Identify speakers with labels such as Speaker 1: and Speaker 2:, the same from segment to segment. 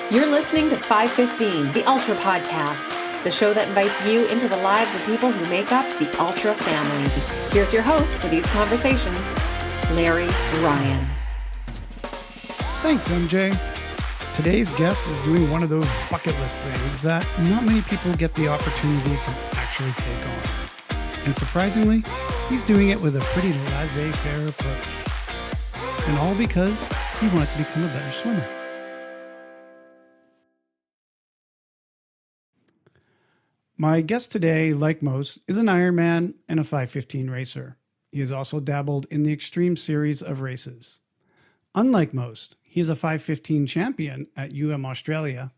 Speaker 1: You're listening to 515, the Ultra Podcast, the show that invites you into the lives of people who make up the Ultra family. Here's your host for these conversations, Larry Ryan.
Speaker 2: Thanks, MJ. Today's guest is doing one of those bucket list things that not many people get the opportunity to actually take on. And surprisingly, he's doing it with a pretty laissez-faire approach. And all because he wanted to become a better swimmer. My guest today, like most, is an Ironman and a 515 racer. He has also dabbled in the extreme series of races. Unlike most, he is a 515 champion at Australia,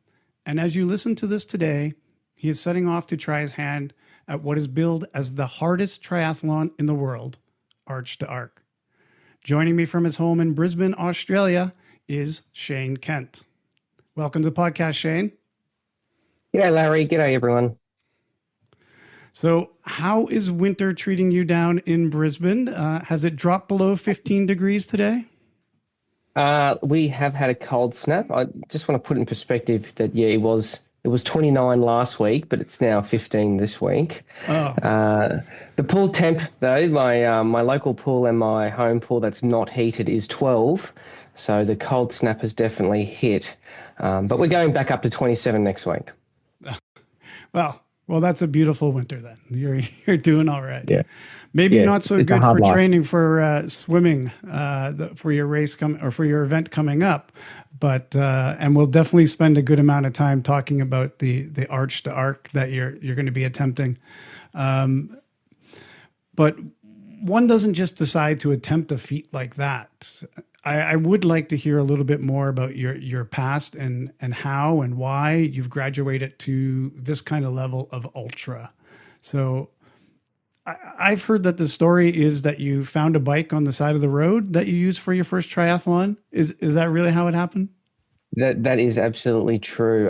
Speaker 2: and as you listen to this today, he is setting off to try his hand at what is billed as the hardest triathlon in the world, Arch to Arc. Joining me from his home in Brisbane, Australia, is Shane Kent. Welcome to the podcast, Shane.
Speaker 3: G'day, Larry. G'day, everyone.
Speaker 2: So how is winter treating you down in Brisbane? Has it dropped below 15 degrees today?
Speaker 3: We have had a cold snap. I just want to put in perspective that, it was 29 last week, but it's now 15 this week.
Speaker 2: Oh.
Speaker 3: The pool temp, though, my local pool and my home pool that's not heated is 12. So the cold snap has definitely hit. But we're going back up to 27 next week.
Speaker 2: Well, that's a beautiful winter then. You're doing all right.
Speaker 3: Yeah.
Speaker 2: Maybe not so good for
Speaker 3: life.
Speaker 2: training for swimming for your race for your event coming up, but and we'll definitely spend a good amount of time talking about the Arch to Arc that you're going to be attempting. But one doesn't just decide to attempt a feat like that. I would like to hear a little bit more about your past and how and why you've graduated to this kind of level of ultra. So I've heard that the story is that you found a bike on the side of the road that you used for your first triathlon. Is that really how it happened?
Speaker 3: That is absolutely true.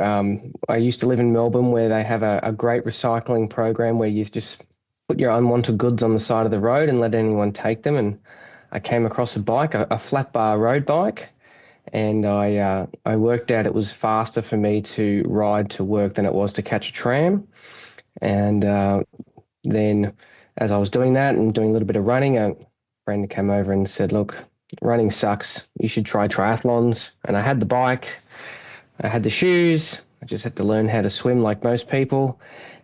Speaker 3: I used to live in Melbourne, where they have a great recycling program where you just put your unwanted goods on the side of the road and let anyone take them. And I came across a bike, a flat bar road bike, and I worked out it was faster for me to ride to work than it was to catch a tram. And then as I was doing that and doing a little bit of running, a friend came over and said, "Look, running sucks. You should try triathlons." And I had the bike, I had the shoes, I just had to learn how to swim like most people.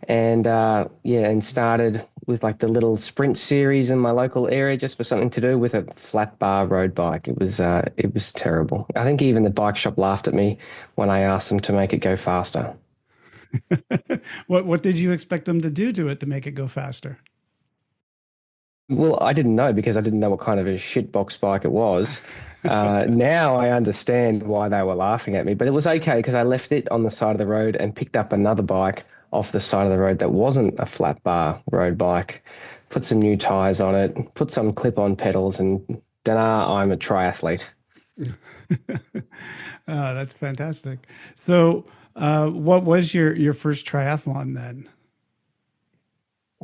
Speaker 3: And and started with like the little sprint series in my local area just for something to do with a flat bar road bike. It was terrible. I think even the bike shop laughed at me when I asked them to make it go faster.
Speaker 2: What did you expect them to do to it to make it go faster?
Speaker 3: Well, I didn't know because I didn't know what kind of a shitbox bike it was. Now I understand why they were laughing at me, but it was okay because I left it on the side of the road and picked up another bike off the side of the road that wasn't a flat bar road bike, put some new tires on it, put some clip-on pedals, and I'm a triathlete.
Speaker 2: That's fantastic. So what was your first triathlon then?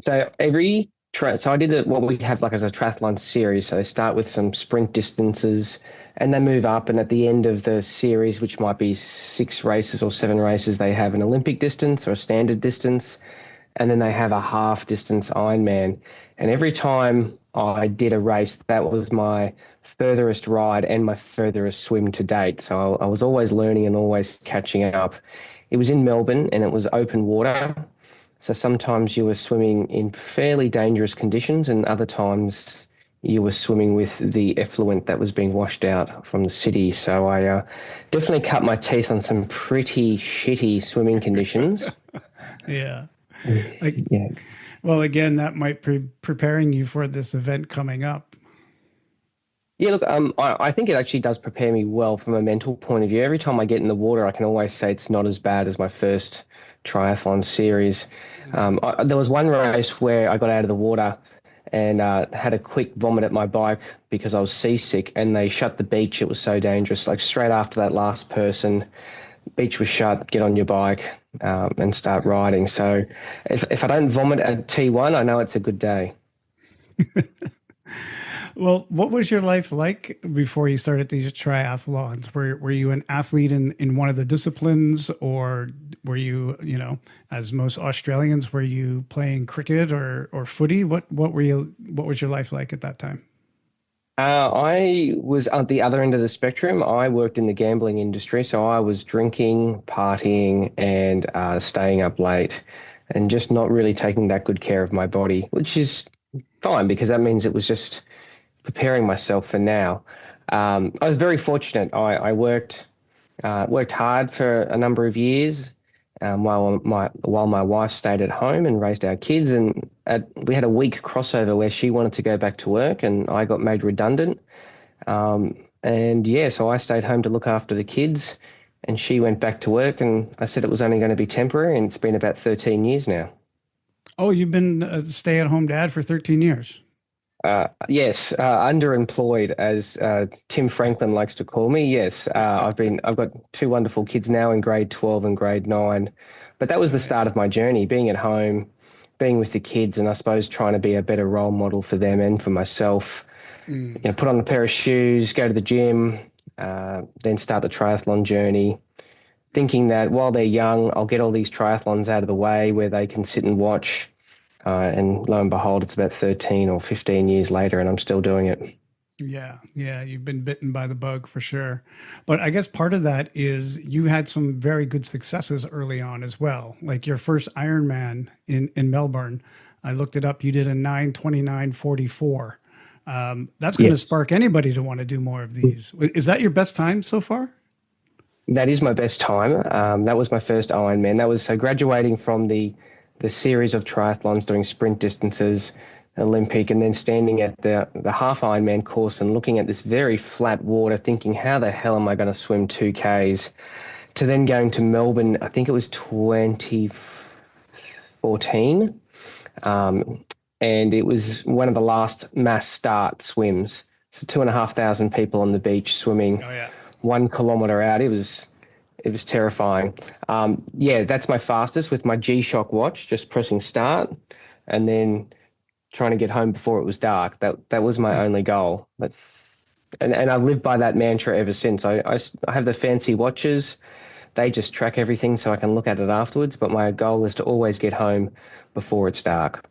Speaker 3: So I did what we have like as a triathlon series. So they start with some sprint distances and they move up. And at the end of the series, which might be 6 races or 7 races, they have an Olympic distance or a standard distance. And then they have a half distance Ironman. And every time I did a race, that was my furthest ride and my furthest swim to date. So I was always learning and always catching up. It was in Melbourne and it was open water. So sometimes you were swimming in fairly dangerous conditions and other times you were swimming with the effluent that was being washed out from the city. So I definitely cut my teeth on some pretty shitty swimming conditions.
Speaker 2: Yeah.
Speaker 3: Yeah.
Speaker 2: Well, again, that might be preparing you for this event coming up.
Speaker 3: Yeah, look, I think it actually does prepare me well from a mental point of view. Every time I get in the water, I can always say it's not as bad as my first triathlon series. There was one race where I got out of the water and had a quick vomit at my bike because I was seasick and they shut the beach. It was so dangerous. Like straight after that last person, beach was shut, get on your bike and start riding. So if I don't vomit at T1, I know it's a good day.
Speaker 2: Well, what was your life like before you started these triathlons? Were you an athlete in one of the disciplines, or were you, as most Australians, were you playing cricket or footy? What was your life like at that time?
Speaker 3: I was at the other end of the spectrum. I worked in the gambling industry, so I was drinking, partying, and staying up late, and just not really taking that good care of my body, which is fine because that means it was just preparing myself for now. I was very fortunate. I worked hard for a number of years, while my wife stayed at home and raised our kids. And we had a week crossover where she wanted to go back to work, and I got made redundant. And yeah, so I stayed home to look after the kids, and she went back to work. And I said it was only going to be temporary, and it's been about 13 years now.
Speaker 2: Oh, you've been a stay-at-home dad for 13 years.
Speaker 3: Yes, underemployed, as Tim Franklin likes to call me. Yes, I've got two wonderful kids now in grade 12 and grade 9. But that was the
Speaker 2: Oh yeah.
Speaker 3: start of my journey, being at home, being with the kids, and I suppose trying to be a better role model for them and for myself.
Speaker 2: Mm.
Speaker 3: Put on a pair of shoes, go to the gym, then start the triathlon journey, thinking that while they're young, I'll get all these triathlons out of the way where they can sit and watch. And lo and behold, it's about 13 or 15 years later, and I'm still doing it.
Speaker 2: Yeah, yeah, you've been bitten by the bug for sure. But I guess part of that is you had some very good successes early on as well. Like your first Ironman in Melbourne, I looked it up. You did a 9:29:44. That's going to
Speaker 3: Yes.
Speaker 2: spark anybody to want to do more of these. Is that your best time so far?
Speaker 3: That is my best time. That was my first Ironman. That was so graduating from the series of triathlons, doing sprint distances, Olympic, and then standing at the half Ironman course and looking at this very flat water, thinking, how the hell am I going to swim 2Ks? To then going to Melbourne, I think it was 2014, and it was one of the last mass start swims. So 2,500 people on the beach swimming
Speaker 2: Oh yeah.
Speaker 3: 1 kilometre out. It was terrifying. Yeah, that's my fastest with my G-Shock watch, just pressing start and then trying to get home before it was dark. That was my only goal. And I've lived by that mantra ever since. I have the fancy watches. They just track everything so I can look at it afterwards. But my goal is to always get home before it's dark.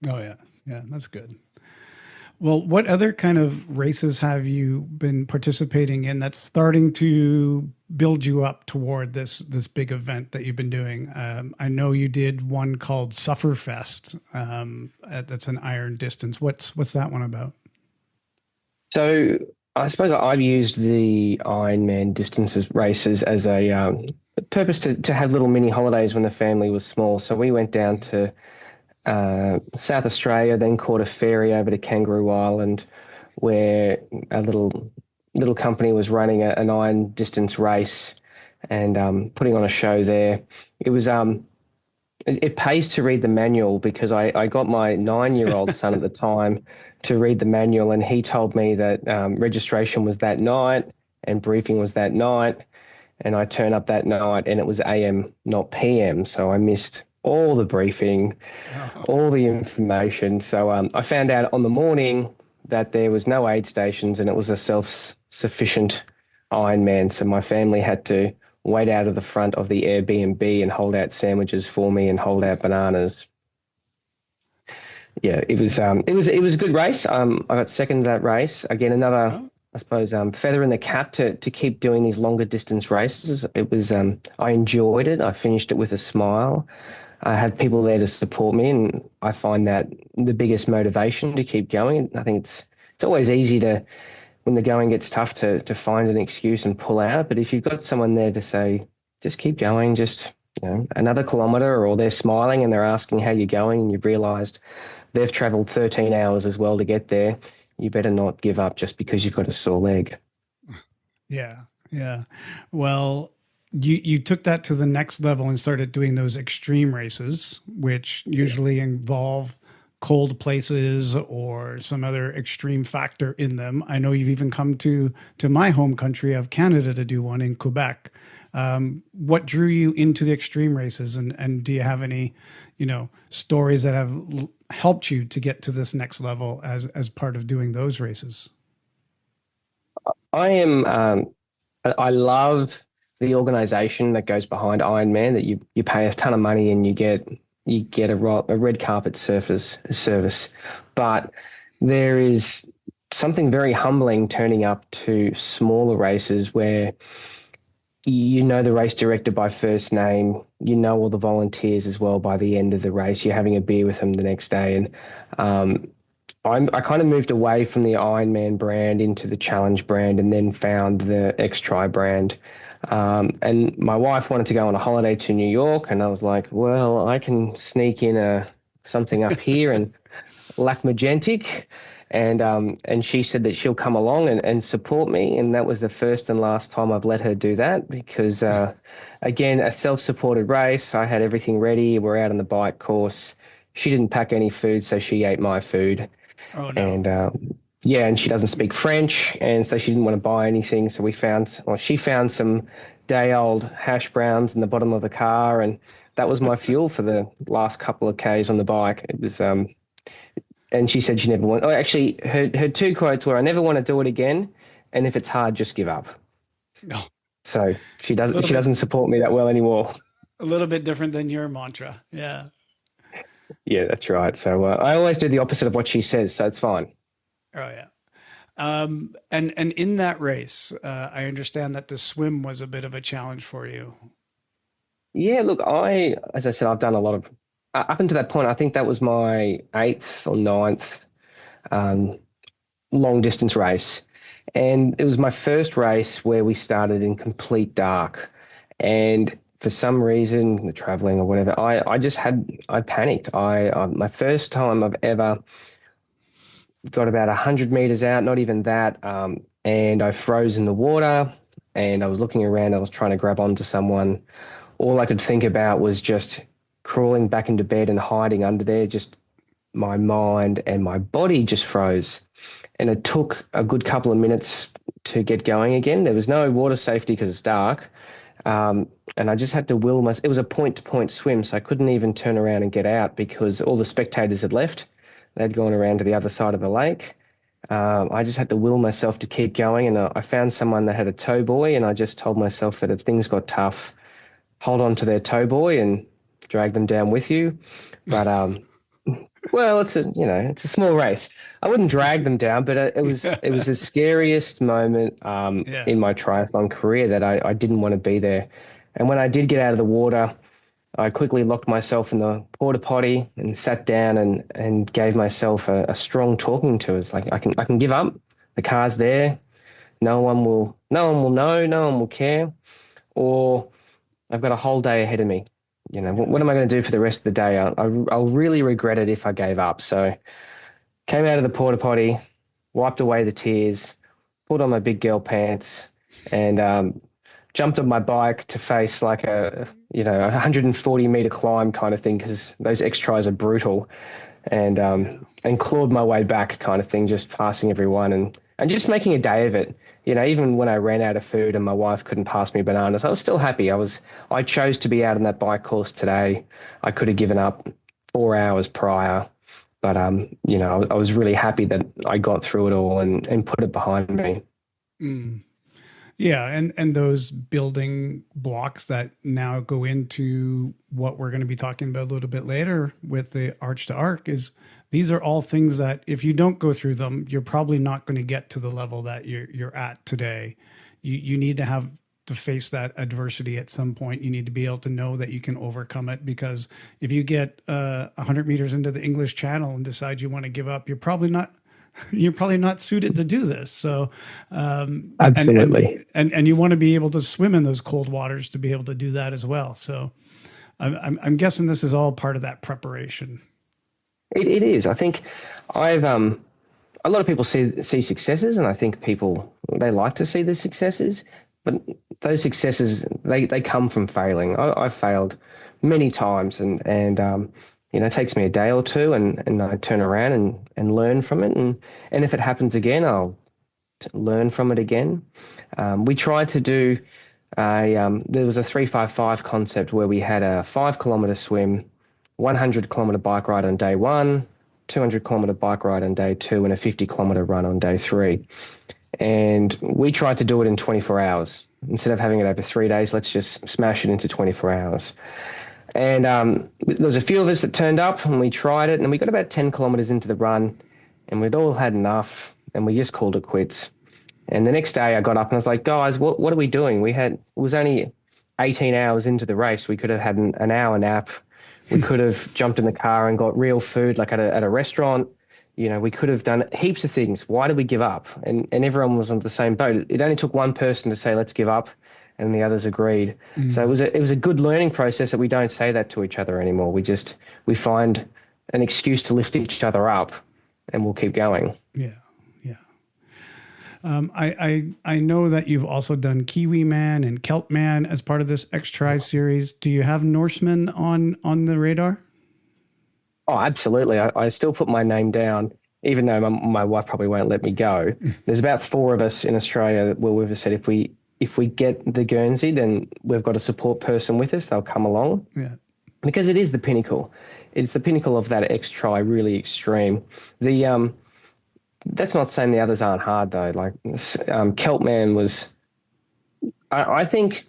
Speaker 2: Oh yeah. Yeah, that's good. Well, what other kind of races have you been participating in that's starting to build you up toward this big event that you've been doing? I know you did one called Sufferfest. That's an iron distance. What's that one about?
Speaker 3: So I suppose I've used the Ironman distances races as a purpose to have little mini holidays when the family was small. So we went down to South Australia, then caught a ferry over to Kangaroo Island, where a little company was running an iron distance race and putting on a show there. It was it pays to read the manual because I got my 9-year-old son at the time to read the manual, and he told me that registration was that night and briefing was that night, and I turned up that night and it was AM, not PM, so I missed all the briefing, all the information. So I found out on the morning that there was no aid stations and it was a self-sufficient Ironman. So my family had to wait out of the front of the Airbnb and hold out sandwiches for me and hold out bananas. Yeah, it was a good race. I got second to that race. Again, another,
Speaker 2: Oh,
Speaker 3: I suppose, feather in the cap to keep doing these longer distance races. It was I enjoyed it. I finished it with a smile. I had people there to support me, and I find that the biggest motivation to keep going. I think it's always easy to, when the going gets tough, to find an excuse and pull out. But if you've got someone there to say, just keep going, just another kilometre, or they're smiling and they're asking how you're going, and you've realised they've travelled 13 hours as well to get there, you better not give up just because you've got a sore leg.
Speaker 2: yeah, yeah. Well, you took that to the next level and started doing those extreme races, which usually involve cold places or some other extreme factor in them. I know you've even come to my home country of Canada to do one in Quebec. What drew you into the extreme races, and do you have any, stories that have helped you to get to this next level as part of doing those races?
Speaker 3: I am. I love the organization that goes behind Ironman. That you pay a ton of money and you get a red carpet service, but there is something very humbling turning up to smaller races where you know the race director by first name, you know all the volunteers as well by the end of the race. You're having a beer with them the next day, and I kind of moved away from the Ironman brand into the Challenge brand, and then found the XTri brand. And my wife wanted to go on a holiday to New York, and I was like, well, I can sneak in something up here and Lac Magentic. And she said that she'll come along and support me. And that was the first and last time I've let her do that because, again, a self-supported race. I had everything ready. We're out on the bike course. She didn't pack any food, so she ate my food.
Speaker 2: Oh no.
Speaker 3: And yeah, and she doesn't speak French, and so she didn't want to buy anything. So she found some day-old hash browns in the bottom of the car, and that was my fuel for the last couple of Ks on the bike. It was and she said she never want. Oh, actually, her two quotes were, "I never want to do it again, and if it's hard, just give up."
Speaker 2: No.
Speaker 3: So she doesn't support me that well anymore.
Speaker 2: A little bit different than your mantra. Yeah.
Speaker 3: Yeah, that's right. So I always do the opposite of what she says, so it's fine.
Speaker 2: Oh yeah. And in that race, I understand that the swim was a bit of a challenge for you.
Speaker 3: Yeah, look, as I said, I've done a lot of up until that point. I think that was my eighth or ninth um, long distance race, and it was my first race where we started in complete dark, and for some reason, the traveling or whatever, I panicked. My first time I've ever got about 100 meters out, not even that, and I froze in the water, and I was looking around. I was trying to grab onto someone. All I could think about was just crawling back into bed and hiding under there. Just my mind and my body just froze, and it took a good couple of minutes to get going again. There was no water safety because it's dark. And I just had to will myself. It was a point-to-point swim, so I couldn't even turn around and get out because all the spectators had left. They'd gone around to the other side of the lake. I just had to will myself to keep going, and I found someone that had a tow buoy, and I just told myself that if things got tough, hold on to their tow buoy and drag them down with you. But well, it's a small race. I wouldn't drag them down, but it was the scariest moment in my triathlon career that I didn't want to be there. And when I did get out of the water, I quickly locked myself in the porta potty and sat down and gave myself a strong talking to. It's like I can give up. The car's there. No one will know. No one will care. Or I've got a whole day ahead of me. What am I going to do for the rest of the day? I'll really regret it if I gave up. So came out of the porta potty, wiped away the tears, pulled on my big girl pants, and jumped on my bike to face like a 140-meter climb kind of thing, because those XTris are brutal, and clawed my way back kind of thing, just passing everyone and just making a day of it. Even when I ran out of food and my wife couldn't pass me bananas, I was still happy. I chose to be out on that bike course today. I could have given up 4 hours prior, but I was really happy that I got through it all and put it behind me.
Speaker 2: Mm. Yeah, and those building blocks that now go into what we're going to be talking about a little bit later with the Arch to Arc these are all things that if you don't go through them, you're probably not going to get to the level that you're at today. You need to have to face that adversity at some point. You need to be able to know that you can overcome it, because if you get 100 meters into the English Channel and decide you want to give up, you're probably not suited to do this. So,
Speaker 3: Absolutely.
Speaker 2: And you want to be able to swim in those cold waters to be able to do that as well. So I'm guessing this is all part of that preparation.
Speaker 3: It is. I think I've a lot of people see successes, and I think they like to see the successes, but those successes they come from failing. I've failed many times, and it takes me a day or two, and I turn around and learn from it, and if it happens again, I'll learn from it again. We tried to do there was a 3-5-5 concept where we had a 5 kilometer swim, 100 kilometer bike ride on day one, 200-kilometer bike ride on day 2 and a 50-kilometer run on day 3. And we tried to do it in 24 hours. Instead of having it over 3 days, let's just smash it into 24 hours. And there was a few of us that turned up and we tried it, and we got about 10 kilometers into the run and we'd all had enough and we just called it quits. And the next day I got up and I was like, guys, what are we doing? It was only 18 hours into the race. We could have had an hour nap. We could have jumped in the car and got real food, like at a restaurant. We could have done heaps of things. Why did we give up? And everyone was on the same boat. It only took one person to say, let's give up, and the others agreed. So it was a good learning process that we don't say that to each other anymore. We find an excuse to lift each other up, and we'll keep going.
Speaker 2: Yeah. I know that you've also done Kiwi Man and Kelp Man as part of this X-Tri series. Do you have Norseman on the radar?
Speaker 3: Oh, absolutely. I still put my name down, even though my wife probably won't let me go. There's about 4 of us in Australia where we've said if we get the Guernsey, then we've got a support person with us. They'll come along. Yeah. Because it is the pinnacle. It's the pinnacle of that X-Tri, really extreme. That's not saying the others aren't hard, though. Like Kelpman was, I think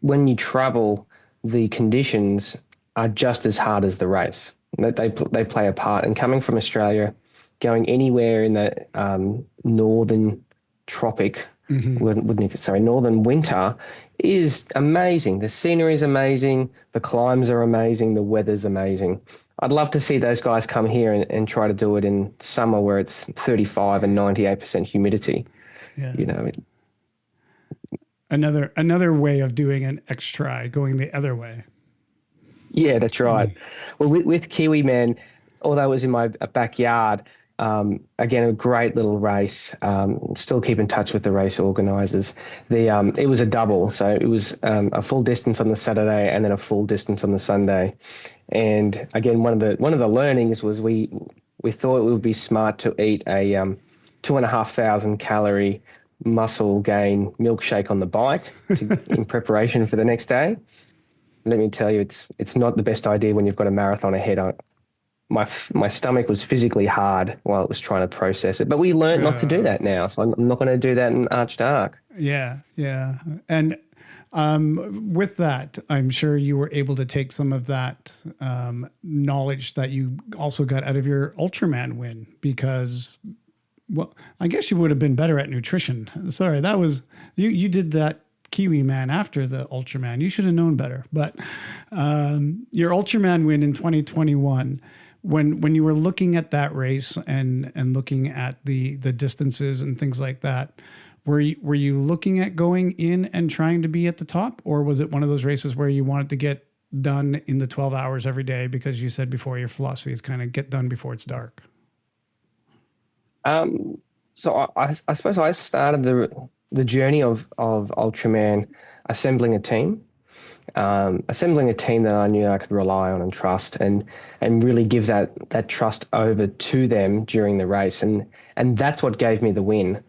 Speaker 3: when you travel, the conditions are just as hard as the race. They play a part. And coming from Australia, going anywhere in the northern tropic, northern winter is amazing. The scenery is amazing. The climbs are amazing. The weather's amazing. I'd love to see those guys come here and try to do it in summer where it's 35 and 98% humidity. Yeah.
Speaker 2: Another way of doing an X-Tri, going the other way.
Speaker 3: Yeah, that's right. Well, with Kiwi Man, although it was in my backyard, again, a great little race. Still keep in touch with the race organisers. It was a double, so it was a full distance on the Saturday and then a full distance on the Sunday. And again, one of the learnings was we thought it would be smart to eat a 2,500 calorie muscle gain milkshake on the bike in preparation for the next day. Let me tell you, it's not the best idea when you've got a marathon ahead. My stomach was physically hard while it was trying to process it, but we learned not to do that now. So I'm not going to do that in Arch Dark.
Speaker 2: Yeah. And with that, I'm sure you were able to take some of that knowledge that you also got out of your Ultraman win, because, well, I guess you would have been better at nutrition. Sorry, that was you did that Kiwi Man after the Ultraman. You should have known better. But your Ultraman win in 2021, when you were looking at that race and looking at the distances and things like that, were you looking at going in and trying to be at the top, or was it one of those races where you wanted to get done in the 12 hours every day because you said before your philosophy is kind of get done before it's dark?
Speaker 3: So I suppose I started the journey of Ultraman assembling a team that I knew I could rely on and trust, and really give that trust over to them during the race. And that's what gave me the win,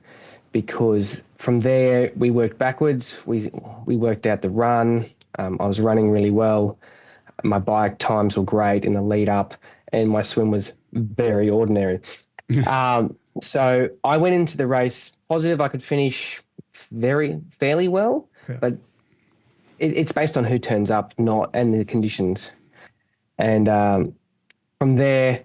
Speaker 3: because from there we worked backwards. We worked out the run. I was running really well. My bike times were great in the lead up, and my swim was very ordinary. So I went into the race positive I could finish fairly well, but it's based on who turns up, and the conditions. And from there,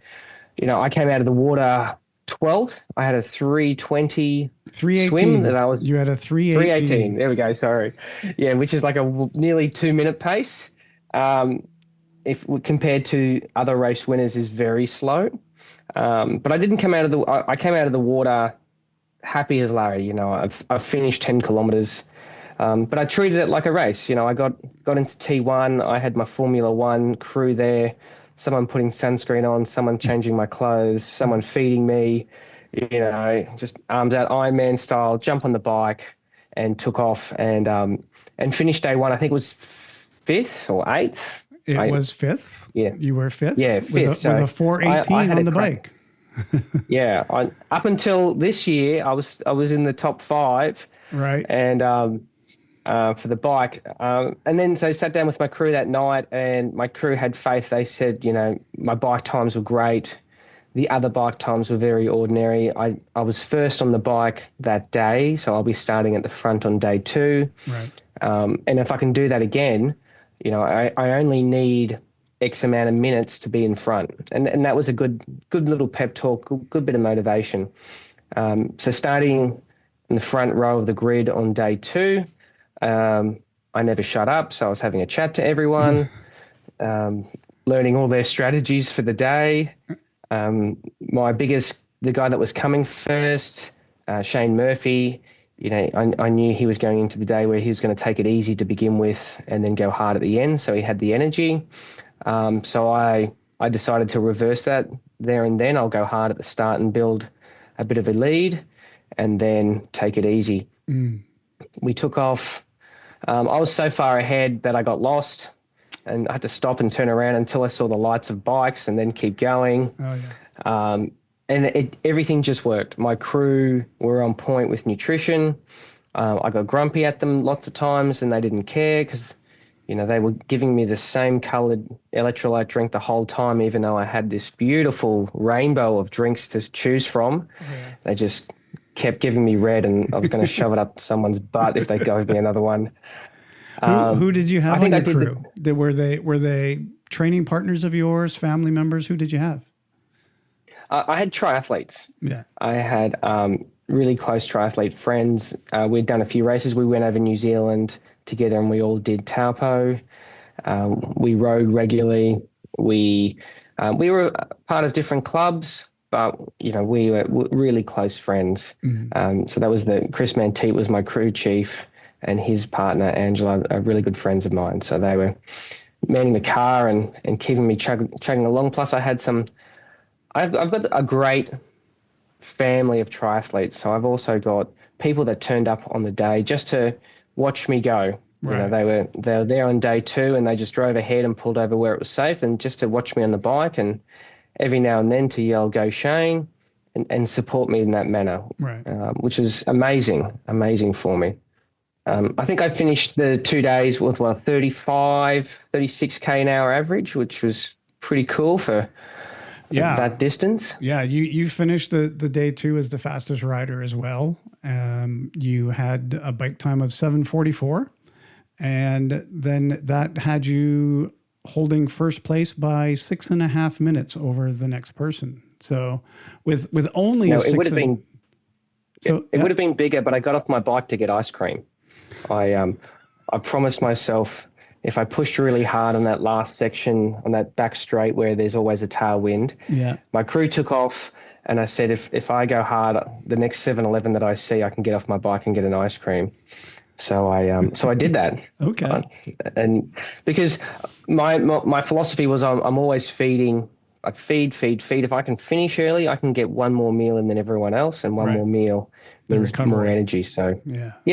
Speaker 3: I came out of the water 12th. I had a 3:20 swim that I was.
Speaker 2: You had a 3:18.
Speaker 3: There we go. Sorry, yeah, which is like a nearly 2-minute pace. If compared to other race winners, is very slow. But I didn't come out of the. I came out of the water happy as Larry. I've finished 10 kilometers. But I treated it like a race. I got into T1. I had my Formula One crew there, someone putting sunscreen on, someone changing my clothes, someone feeding me, just arms out, Iron Man style, jump on the bike and took off and finished day one. I think it was 5th or 8th.
Speaker 2: It was 5th?
Speaker 3: Yeah.
Speaker 2: You were 5th?
Speaker 3: Yeah, 5th.
Speaker 2: With a 4:18 on the bike.
Speaker 3: Yeah. Up until this year, I was in the top 5.
Speaker 2: Right.
Speaker 3: And for the bike. And then so I sat down with my crew that night, and my crew had faith. They said, my bike times were great. The other bike times were very ordinary. I was first on the bike that day, so I'll be starting at the front on day 2.
Speaker 2: Right.
Speaker 3: And if I can do that again, I only need X amount of minutes to be in front. And that was a good little pep talk, good bit of motivation. So starting in the front row of the grid on day 2, I never shut up. So I was having a chat to everyone, learning all their strategies for the day. The guy that was coming first, Shane Murphy, I knew he was going into the day where he was going to take it easy to begin with and then go hard at the end. So he had the energy. So I decided to reverse that there and then. I'll go hard at the start and build a bit of a lead and then take it easy. We took off. I was so far ahead that I got lost and I had to stop and turn around until I saw the lights of bikes and then keep going.
Speaker 2: Oh, yeah.
Speaker 3: And everything just worked. My crew were on point with nutrition. I got grumpy at them lots of times and they didn't care because, they were giving me the same coloured electrolyte drink the whole time, even though I had this beautiful rainbow of drinks to choose from.
Speaker 2: Yeah.
Speaker 3: They just kept giving me red and I was going to shove it up someone's butt if they gave me another one.
Speaker 2: Who did you have on your crew? Were
Speaker 3: the
Speaker 2: they training partners of yours, family members? Who did you have?
Speaker 3: I had triathletes.
Speaker 2: Yeah.
Speaker 3: I had really close triathlete friends. We'd done a few races. We went over New Zealand together and we all did Taupo. We rode regularly. We were part of different clubs, but, we were really close friends. So that was Chris Manteet was my crew chief and his partner, Angela, are really good friends of mine. So they were manning the car and keeping me chugging along. Plus I had I've got a great family of triathletes. So I've also got people that turned up on the day just to watch me go.
Speaker 2: Right.
Speaker 3: They were there on day 2 and they just drove ahead and pulled over where it was safe and just to watch me on the bike and every now and then to yell, "Go Shane," and support me in that manner,
Speaker 2: right.
Speaker 3: Which was amazing for me. I think I finished the 2 days with 36K an hour average, which was pretty cool for that distance.
Speaker 2: Yeah, you finished the day 2 as the fastest rider as well. You had a bike time of 7:44, and then that had you holding first place by 6.5 minutes over the next person. So with only
Speaker 3: it would have been it would have been bigger, but I got off my bike to get ice cream. I promised myself if I pushed really hard on that last section, on that back straight where there's always a tailwind, my crew took off and I said, if I go hard, the next 7-Eleven that I see, I can get off my bike and get an ice cream. So I did that.
Speaker 2: Okay.
Speaker 3: And because my philosophy was I'm always feeding, like feed. If I can finish early, I can get one more meal in than everyone else, and one more meal means more energy. So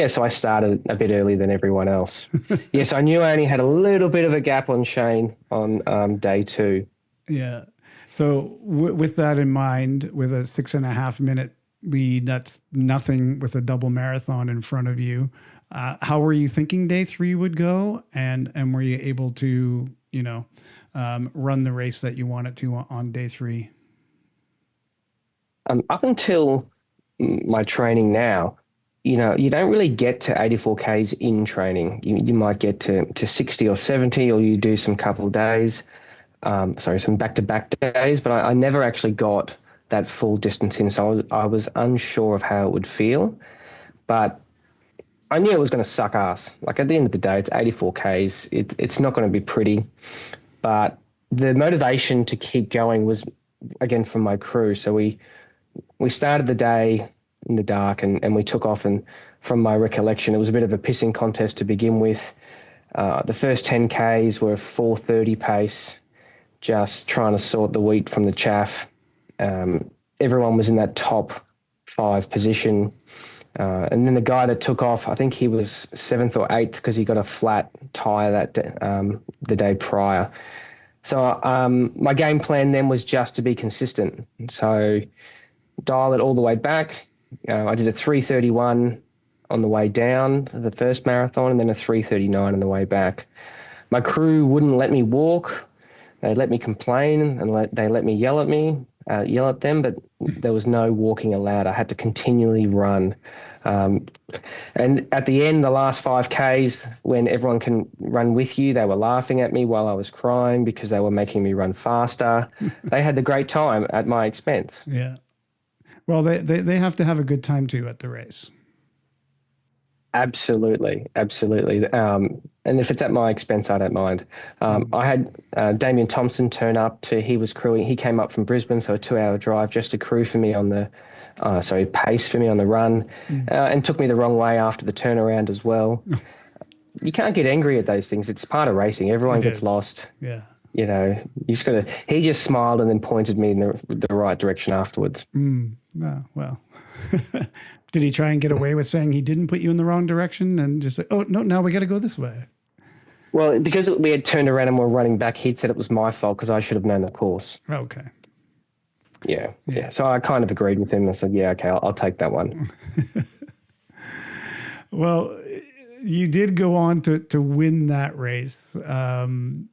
Speaker 3: so I started a bit earlier than everyone else. Yes, I knew I only had a little bit of a gap on Shane on day 2.
Speaker 2: Yeah. So with that in mind, with a 6.5 minute lead, that's nothing with a double marathon in front of you. How were you thinking day 3 would go, and were you able to run the race that you wanted to on day 3?
Speaker 3: Up until my training now, you don't really get to 84 Ks in training. You might get to 60 or 70, or you do some couple of days, some back-to-back days, but I never actually got that full distance in. So I was unsure of how it would feel, but I knew it was going to suck ass. Like at the end of the day, it's 84 Ks. It's not going to be pretty, but the motivation to keep going was again from my crew. So we started the day in the dark and we took off, and from my recollection, it was a bit of a pissing contest to begin with. The first 10 Ks were 4:30 pace, just trying to sort the wheat from the chaff. Everyone was in that top 5 position. And then the guy that took off, I think he was 7th or 8th because he got a flat tire the day prior. So my game plan then was just to be consistent. So dial it all the way back. I did a 3:31 on the way down for the first marathon and then a 3:39 on the way back. My crew wouldn't let me walk. They let me complain and they let me yell at me. yell at them, but there was no walking allowed. I had to continually run. Um, and at the end, the last 5Ks, when everyone can run with you, they were laughing at me while I was crying because they were making me run faster. They had the great time at my expense.
Speaker 2: Yeah. Well, they have to have a good time too at the race.
Speaker 3: Absolutely, absolutely. And if it's at my expense, I don't mind. I had Damien Thompson turn up he was crewing. He came up from Brisbane, so a 2-hour drive just to crew for me pace for me on the run, and took me the wrong way after the turnaround as well. You can't get angry at those things. It's part of racing. Everyone gets lost.
Speaker 2: Yeah.
Speaker 3: You know, you just gotta. He just smiled and then pointed me in the right direction afterwards.
Speaker 2: Oh, well. Did he try and get away with saying he didn't put you in the wrong direction and just say, oh, no, now we got to go this way?
Speaker 3: Well, because we had turned around and were running back, he'd said it was my fault because I should have known the course.
Speaker 2: Okay.
Speaker 3: Yeah. So I kind of agreed with him. I said, yeah, okay, I'll take that one.
Speaker 2: Well, you did go on to win that race. And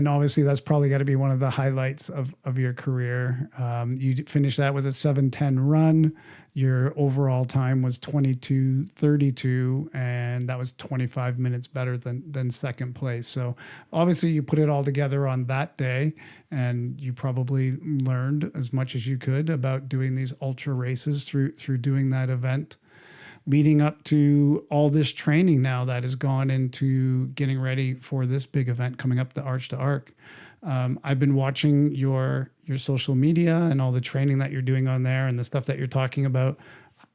Speaker 2: obviously that's probably got to be one of the highlights of your career. You finished that with a 7:10 run. Your overall time was 22:32, and that was 25 minutes better than second place. So obviously you put it all together on that day, and you probably learned as much as you could about doing these ultra races through doing that event, leading up to all this training now that has gone into getting ready for this big event coming up, the Arch to Arc. I've been watching your social media and all the training that you're doing on there and the stuff that you're talking about.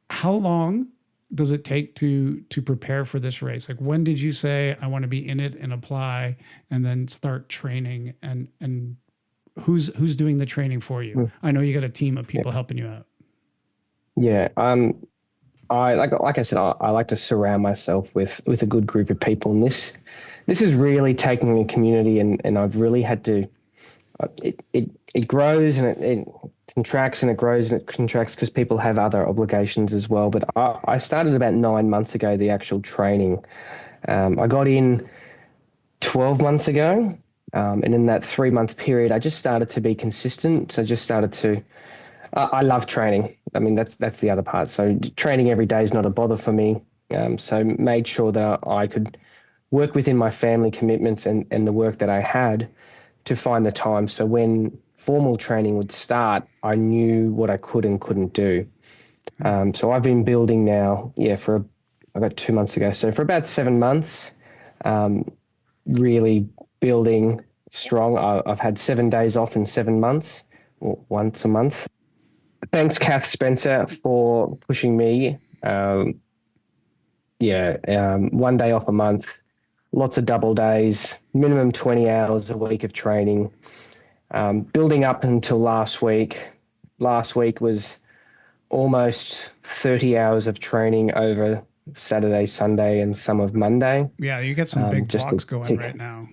Speaker 2: How long does it take to prepare for this race? Like, when did you say, I want to be in it and apply, and then start training? And who's doing the training for you? I know you got a team of people helping you out.
Speaker 3: Yeah. I like I said, I like to surround myself with a good group of people, and this is really taking a community, and I've really had to. It grows and it contracts, and it grows and it contracts because people have other obligations as well. But I started about 9 months ago, the actual training. I got in 12 months ago, and in that 3-month period, I just started to be consistent. So I just started to. I love training. I mean, that's the other part. So training every day is not a bother for me. So made sure that I could work within my family commitments and the work that I had to find the time. So when formal training would start, I knew what I could and couldn't do. So I've been building now, I got 2 months ago. So for about 7 months, really building strong. I've had 7 days off in 7 months, or once a month. Thanks, Kath Spencer, for pushing me. 1 day off a month, lots of double days, minimum 20 hours a week of training, building up until last week. Last week was almost 30 hours of training over Saturday, Sunday, and some of Monday.
Speaker 2: Yeah, you got some big blocks going right now.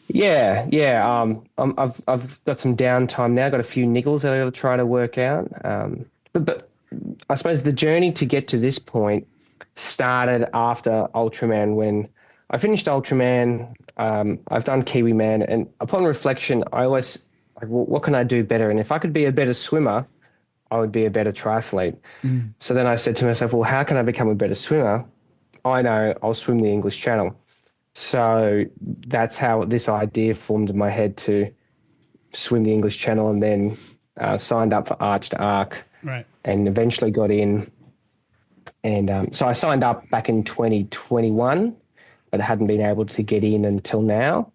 Speaker 3: Yeah. I've got some downtime now. Got a few niggles that I got to try to work out. But I suppose the journey to get to this point started after Ultraman. When I finished Ultraman, I've done Kiwiman, and upon reflection, I always like, well, what can I do better? And if I could be a better swimmer, I would be a better triathlete. So then I said to myself, well, how can I become a better swimmer? I know I'll swim the English Channel. So that's how this idea formed in my head to swim the English Channel, and then signed up for Arch to Arc,
Speaker 2: right,
Speaker 3: and eventually got in. And so I signed up back in 2021, but hadn't been able to get in until now.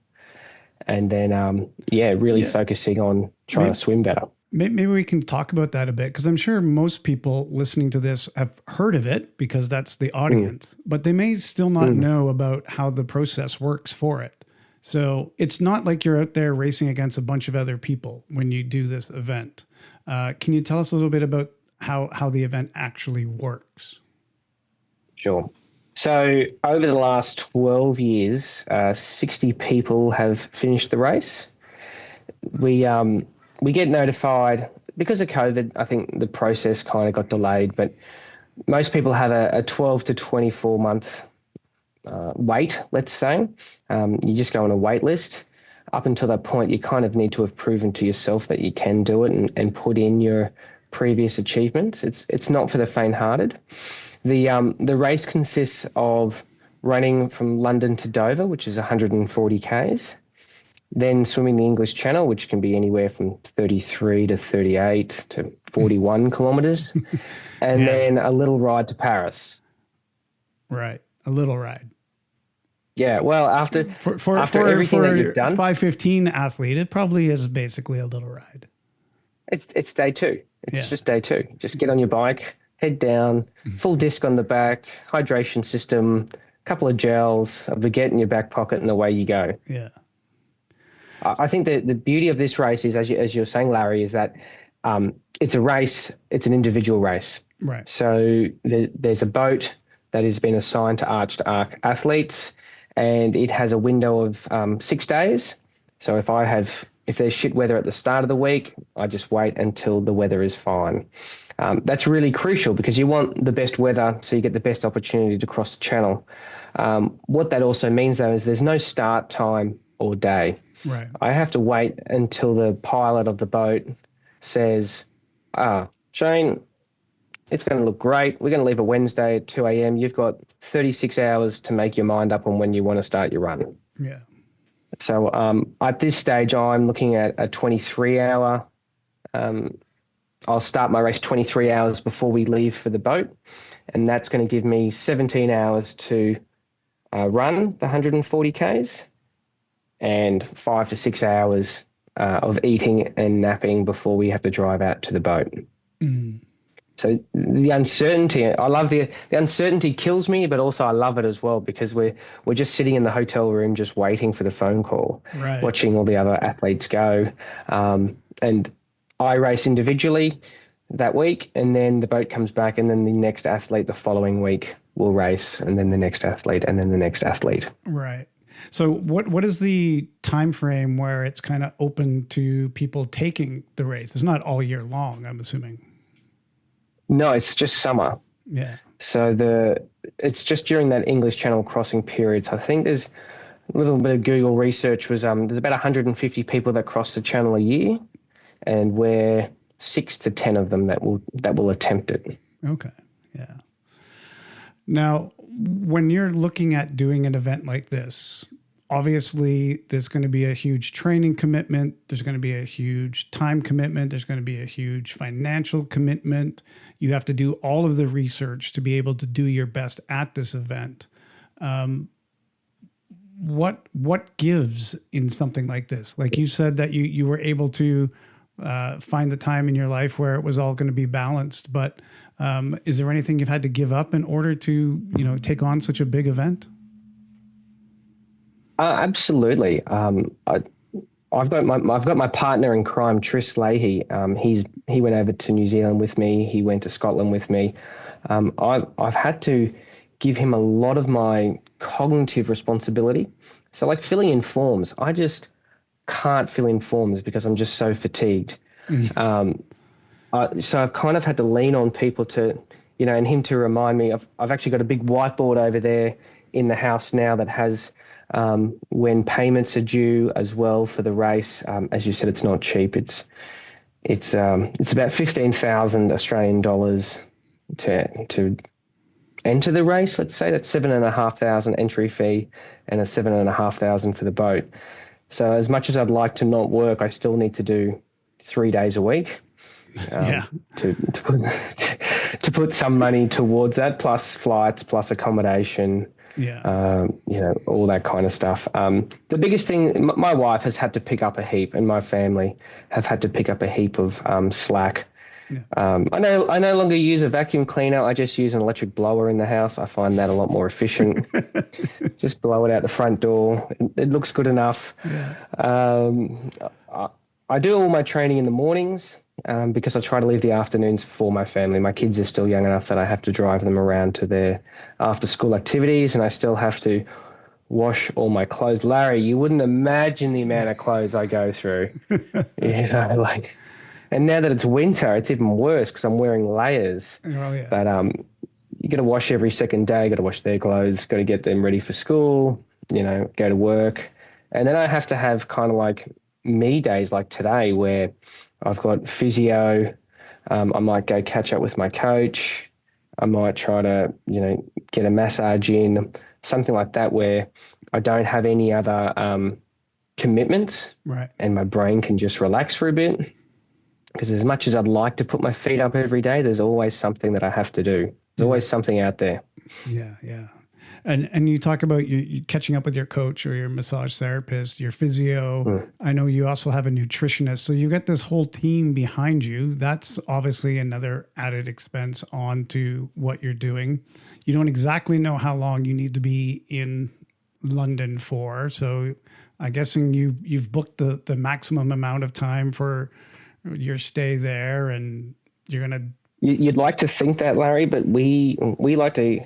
Speaker 3: And then, really focusing on trying to swim better.
Speaker 2: Maybe we can talk about that a bit, because I'm sure most people listening to this have heard of it because that's the audience, but they may still not know about how the process works for it. So it's not like you're out there racing against a bunch of other people when you do this event. Can you tell us a little bit about how the event actually works?
Speaker 3: Sure. So over the last 12 years, 60 people have finished the race. We get notified because of COVID. I think the process kind of got delayed, but most people have a 12 to 24 month wait, let's say. You just go on a wait list. up until that point, you kind of need to have proven to yourself that you can do it and put in your previous achievements. It's not for the faint-hearted. The race consists of running from London to Dover, which is 140 k's, then swimming the English Channel, which can be anywhere from 33 to 38 to 41 kilometers, and then a little ride to Paris.
Speaker 2: Right, a little ride.
Speaker 3: Yeah, well, after everything that you've done,
Speaker 2: 5:15 athlete, it probably is basically a little ride.
Speaker 3: It's day two. It's just day two. Just get on your bike, head down, full disc on the back, hydration system, a couple of gels, a baguette in your back pocket, and away you go.
Speaker 2: Yeah.
Speaker 3: I think that the beauty of this race is, as you're saying, Larry, is that it's a race. It's an individual race.
Speaker 2: Right.
Speaker 3: So there's a boat that has been assigned to Arched Arc athletes, and it has a window of 6 days. So if there's shit weather at the start of the week, I just wait until the weather is fine. That's really crucial because you want the best weather so you get the best opportunity to cross the channel. What that also means, though, is there's no start time or day.
Speaker 2: Right.
Speaker 3: I have to wait until the pilot of the boat says, Shane, it's going to look great. We're going to leave a Wednesday at 2 a.m. You've got 36 hours to make your mind up on when you want to start your run.
Speaker 2: Yeah.
Speaker 3: So at this stage, I'm looking at a 23-hour. I'll start my race 23 hours before we leave for the boat, and that's going to give me 17 hours to run the 140 Ks and 5 to 6 hours of eating and napping before we have to drive out to the boat.
Speaker 2: Mm.
Speaker 3: So the uncertainty, I love the uncertainty kills me, but also I love it as well because we're just sitting in the hotel room just waiting for the phone call,
Speaker 2: right,
Speaker 3: watching all the other athletes go. And I race individually that week, and then the boat comes back, and then the next athlete the following week will race, and then the next athlete, and then the next athlete.
Speaker 2: Right. So what is the time frame where it's kind of open to people taking the race? It's not all year long, I'm assuming.
Speaker 3: No, it's just summer.
Speaker 2: Yeah.
Speaker 3: So it's just during that English Channel crossing periods. I think there's a little bit of Google research was there's about 150 people that cross the channel a year, and we're 6 to 10 of them that will attempt it.
Speaker 2: Okay. Yeah. Now, when you're looking at doing an event like this, obviously there's going to be a huge training commitment. There's going to be a huge time commitment. There's going to be a huge financial commitment. You have to do all of the research to be able to do your best at this event. What gives in something like this? Like you said that you were able to find the time in your life where it was all going to be balanced, but is there anything you've had to give up in order to, take on such a big event?
Speaker 3: Absolutely. I've got my partner in crime, Tris Leahy. He went over to New Zealand with me. He went to Scotland with me. I've had to give him a lot of my cognitive responsibility. So like filling in forms, I just can't fill in forms because I'm just so fatigued. So I've kind of had to lean on people to, and him to remind me. I've actually got a big whiteboard over there in the house now that has when payments are due as well for the race. As you said, it's not cheap. It's about 15,000 Australian dollars to enter the race. Let's say that's 7,500 entry fee and a 7,500 for the boat. So as much as I'd like to not work, I still need to do 3 days a week. To put some money towards that, plus flights, plus accommodation. All that kind of stuff. The biggest thing, my wife has had to pick up a heap, and my family have had to pick up a heap of slack. I no longer use a vacuum cleaner. I just use an electric blower in the house. I find that a lot more efficient. Just blow it out the front door. It looks good enough. I do all my training in the mornings because I try to leave the afternoons for my family. My kids are still young enough that I have to drive them around to their after-school activities, and I still have to wash all my clothes. Larry, you wouldn't imagine the amount of clothes I go through. And now that it's winter, it's even worse because I'm wearing layers.
Speaker 2: Oh, yeah.
Speaker 3: But you got to wash every second day. Got to wash their clothes. Got to get them ready for school. Go to work. And then I have to have kind of like me days like today where I've got physio. I might go catch up with my coach. I might try to, get a massage in, something like that where I don't have any other commitments,
Speaker 2: Right.
Speaker 3: and my brain can just relax for a bit. Because as much as I'd like to put my feet up every day, there's always something that I have to do. There's always something out there.
Speaker 2: Yeah, yeah. And you talk about you catching up with your coach or your massage therapist, your physio. I know you also have a nutritionist. So you get this whole team behind you. That's obviously another added expense onto what you're doing. You don't exactly know how long you need to be in London for. So I'm guessing you've booked the maximum amount of time for your stay there, and you're gonna.
Speaker 3: You'd like to think that, Larry, but we like to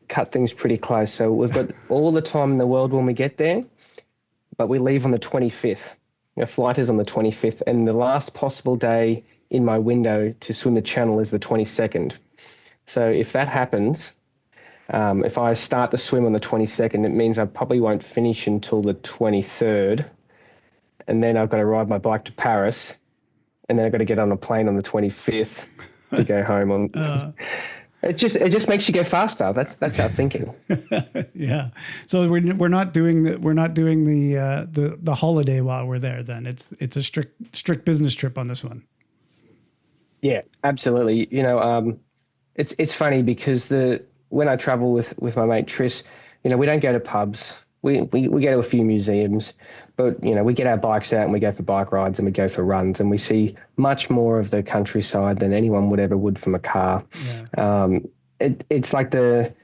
Speaker 3: cut things pretty close. So we've got all the time in the world when we get there, but we leave on the 25th. Our flight is on the 25th, and the last possible day in my window to swim the channel is the 22nd. So if that happens, if I start the swim on the 22nd, it means I probably won't finish until the 23rd, and then I've got to ride my bike to Paris, and then I've got to get on a plane on the 25th to go home on. It just makes you go faster. That's our thinking.
Speaker 2: Yeah. So we're not doing the holiday while we're there. Then it's a strict business trip on this one.
Speaker 3: Yeah, absolutely. It's funny because when I travel with my mate Tris, we don't go to pubs. We go to a few museums, but we get our bikes out and we go for bike rides and we go for runs, and we see much more of the countryside than anyone would from a car.
Speaker 2: Yeah.
Speaker 3: It's like the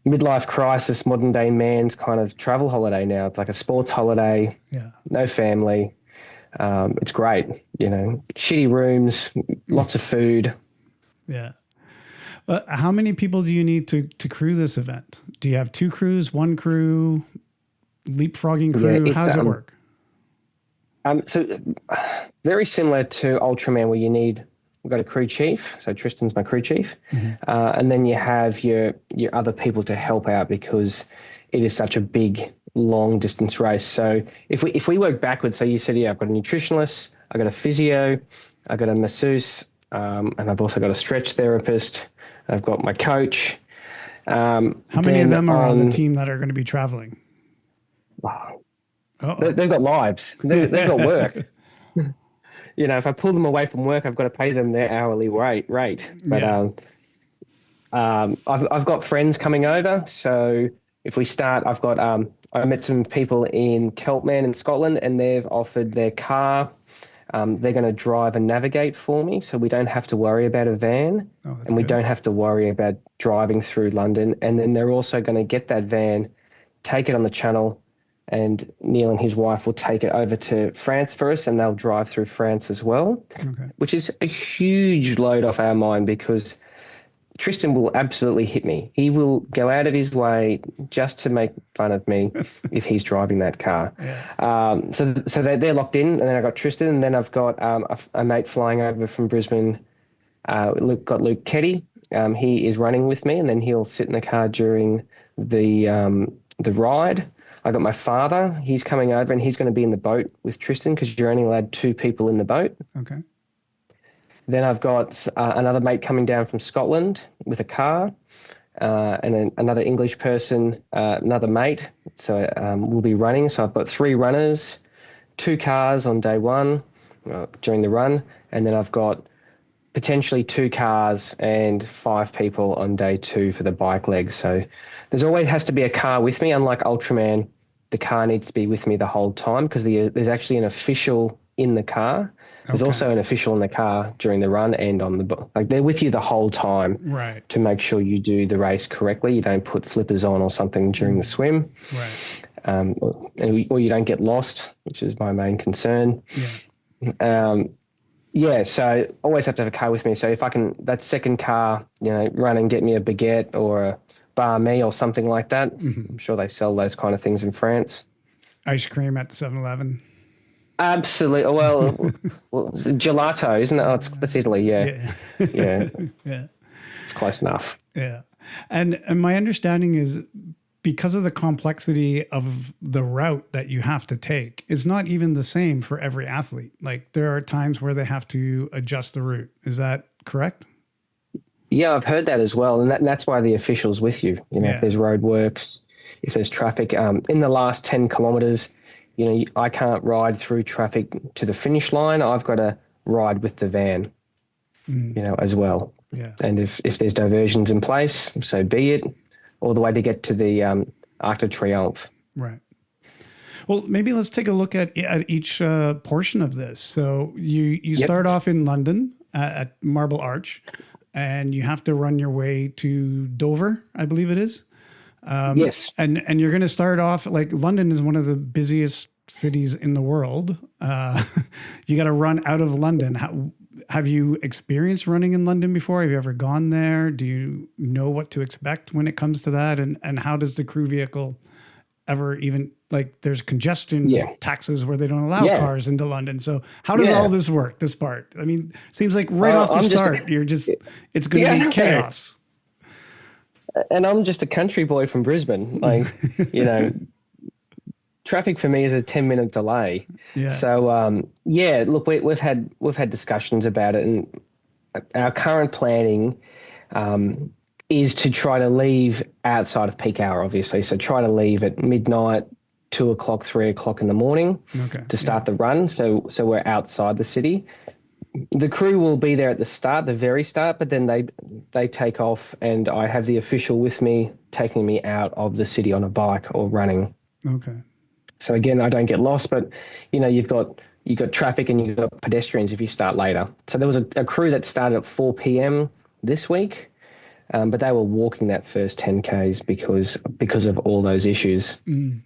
Speaker 3: midlife crisis, modern day man's kind of travel holiday now. It's like a sports holiday.
Speaker 2: Yeah.
Speaker 3: No family. It's great. Shitty rooms, lots of food.
Speaker 2: Yeah. How many people do you need to crew this event? Do you have two crews, one crew, leapfrogging crew?
Speaker 3: Yeah,
Speaker 2: how does it work?
Speaker 3: So very similar to Ultraman, where we've got a crew chief. So Tristan's my crew chief.
Speaker 2: Mm-hmm.
Speaker 3: And then you have your other people to help out because it is such a big, long distance race. So if we work backwards, so you said, yeah, I've got a nutritionist, I've got a physio, I've got a masseuse, and I've also got a stretch therapist. I've got my coach.
Speaker 2: How many of them are on the team that are going to be traveling?
Speaker 3: They've got lives. They've got work. If I pull them away from work, I've got to pay them their hourly rate. But I've got friends coming over. So if we start, I met some people in Keltman in Scotland, and they've offered their car. They're going to drive and navigate for me, so we don't have to worry about a van, and we don't have to worry about driving through London. And then they're also going to get that van, take it on the channel, and Neil and his wife will take it over to France for us, and they'll drive through France as well, which is a huge load off our mind because Tristan will absolutely hit me. He will go out of his way just to make fun of me if he's driving that car. Yeah. So they're locked in, and then I've got Tristan, and then I've got a mate flying over from Brisbane. Got Luke Keddy. He is running with me, and then he'll sit in the car during the ride. I got my father. He's coming over, and he's going to be in the boat with Tristan because you're only allowed two people in the boat.
Speaker 2: Okay.
Speaker 3: Then I've got another mate coming down from Scotland with a car, and then another English person, another mate. So we'll be running. So I've got three runners, two cars on day one during the run, and then I've got potentially two cars and five people on day two for the bike leg. So there's always has to be a car with me. Unlike Ultraman, the car needs to be with me the whole time because there's actually an official in the car. There's also an official in the car during the run and on they're with you the whole time,
Speaker 2: right?
Speaker 3: To make sure you do the race correctly. You don't put flippers on or something during the swim,
Speaker 2: right?
Speaker 3: Or you don't get lost, which is my main concern.
Speaker 2: Yeah.
Speaker 3: So always have to have a car with me. So if I can, that second car, run and get me a baguette or a banh mi or something like that. I'm sure they sell those kind of things in France.
Speaker 2: Ice cream at the 7-Eleven.
Speaker 3: Absolutely. Well, gelato, isn't it? Oh, that's Italy. Yeah.
Speaker 2: Yeah.
Speaker 3: Yeah. It's close enough.
Speaker 2: Yeah. And my understanding is because of the complexity of the route that you have to take, it's not even the same for every athlete. Like there are times where they have to adjust the route. Is that correct?
Speaker 3: Yeah, I've heard that as well. And that's why the official's with you. If there's roadworks, if there's traffic, in the last 10 kilometers, I can't ride through traffic to the finish line. I've got to ride with the van, as well.
Speaker 2: Yeah.
Speaker 3: And if there's diversions in place, so be it, all the way to get to the Arc de Triomphe.
Speaker 2: Right. Well, maybe let's take a look at each portion of this. So you start off in London at Marble Arch, and you have to run your way to Dover, I believe it is.
Speaker 3: Yes.
Speaker 2: And you're going to start off, like London is one of the busiest cities in the world. You got to run out of London. Have you experienced running in London before? Have you ever gone there? Do you know what to expect when it comes to that? And how does the crew vehicle ever even, like there's congestion taxes where they don't allow cars into London. So how does all this work, this part? I mean, seems like right off the start, it's going to be chaos.
Speaker 3: And I'm just a country boy from Brisbane. Like, traffic for me is a 10-minute delay. Yeah. So, look, we've had discussions about it, and our current planning is to try to leave outside of peak hour, obviously. So try to leave at midnight, 2 o'clock, 3 o'clock in the morning to start the run. So we're outside the city. The crew will be there at the start, the very start, but then they take off, and I have the official with me taking me out of the city on a bike or running.
Speaker 2: Okay.
Speaker 3: So again, I don't get lost, but you've got traffic and you've got pedestrians if you start later. So there was a crew that started at 4 p.m. this week, but they were walking that first 10Ks because of all those issues. And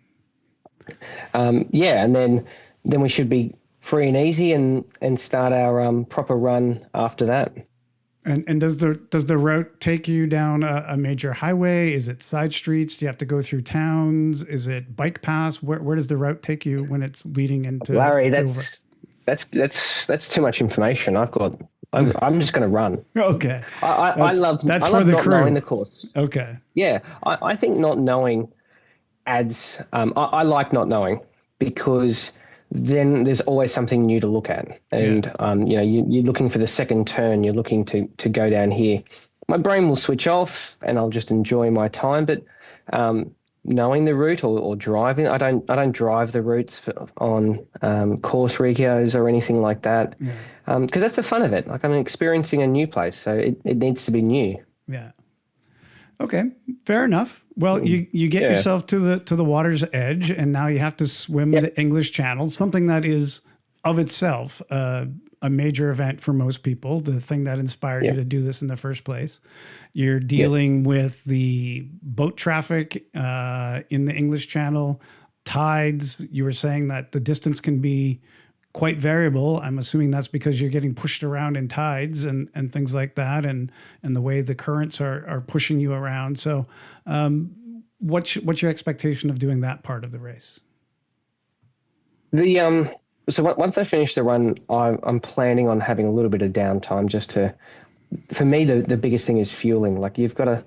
Speaker 3: then we should be free and easy and start our proper run after that.
Speaker 2: And does the route take you down a major highway? Is it side streets? Do you have to go through towns? Is it bike paths? Where does the route take you when it's leading into
Speaker 3: Larry? That's too much information. I'm just going to run.
Speaker 2: Okay.
Speaker 3: I love
Speaker 2: for the
Speaker 3: not
Speaker 2: crew.
Speaker 3: Knowing the course.
Speaker 2: Okay.
Speaker 3: Yeah, I think not knowing adds. I like not knowing because then there's always something new to look at. And, you're looking for the second turn, you're looking to go down here. My brain will switch off and I'll just enjoy my time. But knowing the route or driving, I don't drive the routes on course recos or anything like that. Because that's the fun of it. Like I'm experiencing a new place. So it needs to be new.
Speaker 2: Yeah. Okay, fair enough. Well, you get yourself to the water's edge, and now you have to swim the English Channel, something that is of itself a major event for most people, the thing that inspired you to do this in the first place. You're dealing with the boat traffic in the English Channel, tides. You were saying that the distance can be quite variable. I'm assuming that's because you're getting pushed around in tides and things like that, and the way the currents are pushing you around. So what's your expectation of doing that part of the race?
Speaker 3: So once I finish the run, I'm planning on having a little bit of downtime for me, the biggest thing is fueling. Like you've got to,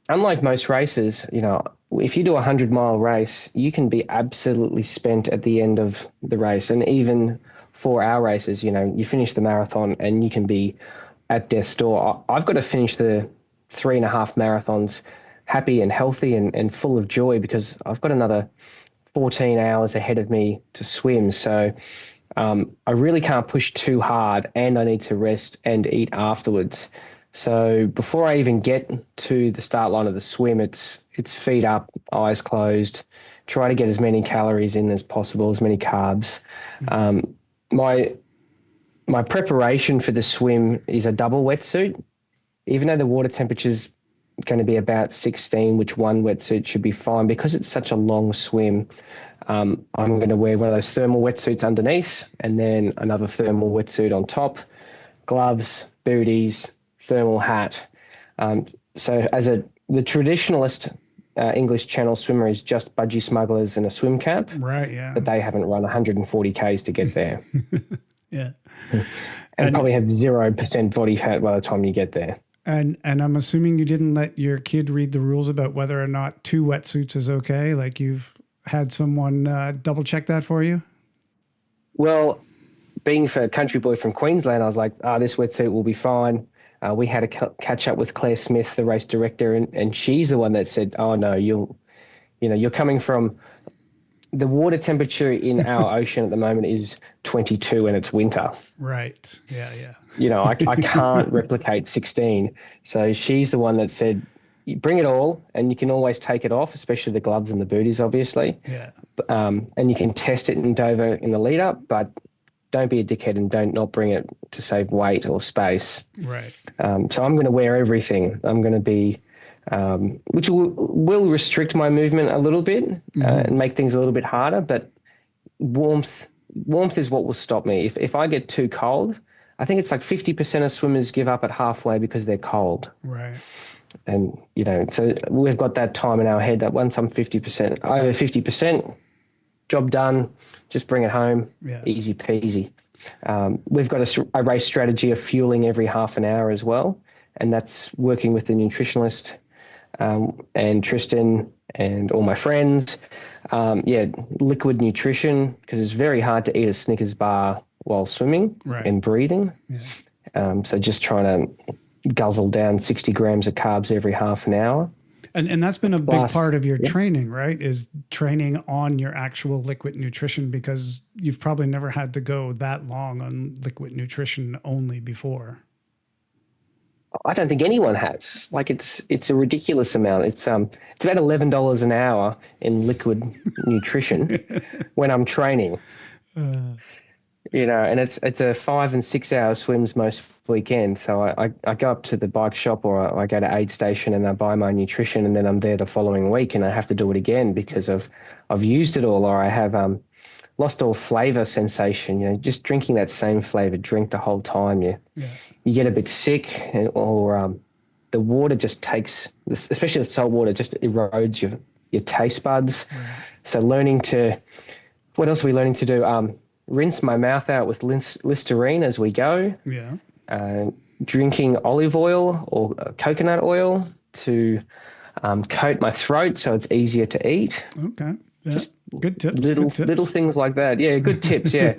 Speaker 3: unlike most races, if you do a 100-mile race, you can be absolutely spent at the end of the race. And even for our races, you finish the marathon and you can be at death's door. I've got to finish the 3.5 marathons happy and healthy and full of joy because I've got another 14 hours ahead of me to swim. So I really can't push too hard, and I need to rest and eat afterwards. So before I even get to the start line of the swim, it's feet up, eyes closed, try to get as many calories in as possible, as many carbs. My preparation for the swim is a double wetsuit. Even though the water temperature's going to be about 16, which one wetsuit should be fine, because it's such a long swim, I'm going to wear one of those thermal wetsuits underneath and then another thermal wetsuit on top, gloves, booties, thermal hat. So the traditionalist English Channel swimmer is just budgie smugglers and a swim cap.
Speaker 2: Right, yeah.
Speaker 3: But they haven't run 140 Ks to get there.
Speaker 2: Yeah.
Speaker 3: And probably have 0% body fat by the time you get there.
Speaker 2: And I'm assuming you didn't let your kid read the rules about whether or not 2 wetsuits is okay. Like you've had someone double check that for you.
Speaker 3: Well, being for a country boy from Queensland, I was like, this wetsuit will be fine. We had a catch up with Claire Smith, the race director, and she's the one that said, oh no, you're coming from the water temperature in our ocean at the moment is 22 and it's winter.
Speaker 2: Right. Yeah. Yeah.
Speaker 3: I can't replicate 16. So she's the one that said, you bring it all and you can always take it off, especially the gloves and the booties, obviously.
Speaker 2: Yeah.
Speaker 3: And you can test it in Dover in the lead up, but don't be a dickhead and don't not bring it to save weight or space.
Speaker 2: Right.
Speaker 3: So I'm going to wear everything. I'm going to be, which will restrict my movement a little bit and make things a little bit harder, but warmth is what will stop me. If I get too cold, I think it's like 50% of swimmers give up at halfway because they're cold.
Speaker 2: Right.
Speaker 3: And, so we've got that time in our head that once I'm 50%, over 50%, job done, just bring it home, easy peasy. We've got a race strategy of fueling every half an hour as well, and that's working with the nutritionist and Tristan and all my friends. Liquid nutrition, because it's very hard to eat a Snickers bar while swimming and breathing. Yeah. So just trying to guzzle down 60 grams of carbs every half an hour.
Speaker 2: And that's been a big part of your training, right? Is training on your actual liquid nutrition, because you've probably never had to go that long on liquid nutrition only before.
Speaker 3: I don't think anyone has. Like it's a ridiculous amount. It's about $11 an hour in liquid nutrition when I'm training. And it's a 5 and 6 hour swims most weekends. So I go up to the bike shop or I go to Aid Station and I buy my nutrition, and then I'm there the following week and I have to do it again because I've used it all, or I have lost all flavor sensation. Just drinking that same flavor drink the whole time. You get a bit sick, or the water just takes, especially the salt water, just erodes your taste buds. So what else are we learning to do? Rinse my mouth out with Listerine as we go. Drinking olive oil or coconut oil to coat my throat so it's easier to eat.
Speaker 2: Okay. Yeah. Just good tips.
Speaker 3: Little things like that. Yeah, good tips. Yeah.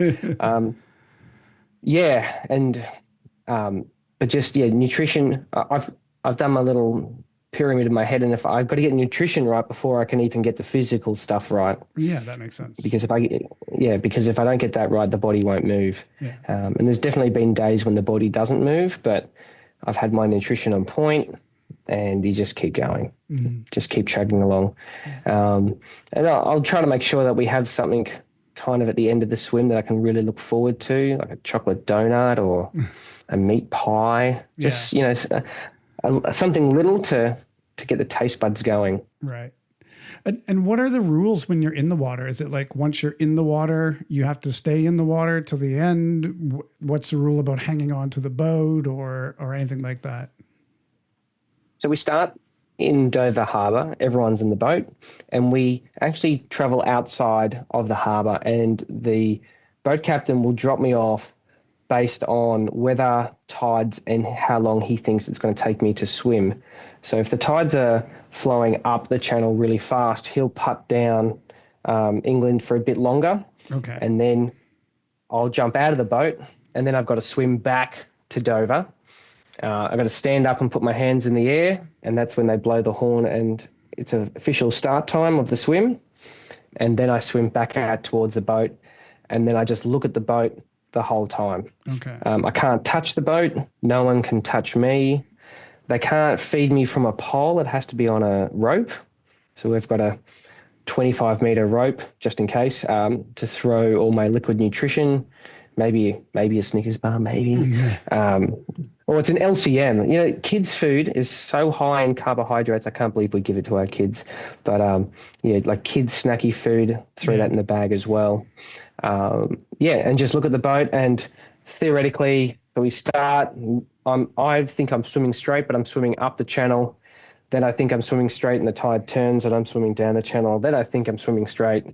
Speaker 3: Nutrition. I've done my little pyramid in my head, and if I've got to get nutrition right before I can even get the physical stuff right.
Speaker 2: Yeah, that makes sense.
Speaker 3: Because if I don't get that right, the body won't move. Yeah. And there's definitely been days when the body doesn't move, but I've had my nutrition on point, and you just keep going, just keep chugging along. And I'll try to make sure that we have something kind of at the end of the swim that I can really look forward to, like a chocolate donut or a meat pie. Just something little to get the taste buds going.
Speaker 2: Right. And what are the rules when you're in the water? Is it like once you're in the water, you have to stay in the water till the end? What's the rule about hanging on to the boat or anything like that?
Speaker 3: So we start in Dover Harbour, everyone's in the boat, and we actually travel outside of the harbour, and the boat captain will drop me off based on weather, tides, and how long he thinks it's going to take me to swim. So if the tides are flowing up the channel really fast, he'll putt down England for a bit longer. Okay. And then I'll jump out of the boat, and then I've got to swim back to Dover. I've got to stand up and put my hands in the air, and that's when they blow the horn, and it's an official start time of the swim. And then I swim back out towards the boat, and then I just look at the boat the whole time. Okay. I can't touch the boat. No one can touch me. They can't feed me from a pole. It has to be on a rope. So we've got a 25-meter rope just in case to throw all my liquid nutrition, maybe a Snickers bar, maybe. Or it's an LCM. Kids' food is so high in carbohydrates. I can't believe we give it to our kids. But like kids' snacky food, throw that in the bag as well. And just look at the boat, and theoretically, so we start. I think I'm swimming straight, but I'm swimming up the channel. Then I think I'm swimming straight, and the tide turns, and I'm swimming down the channel. Then I think I'm swimming straight,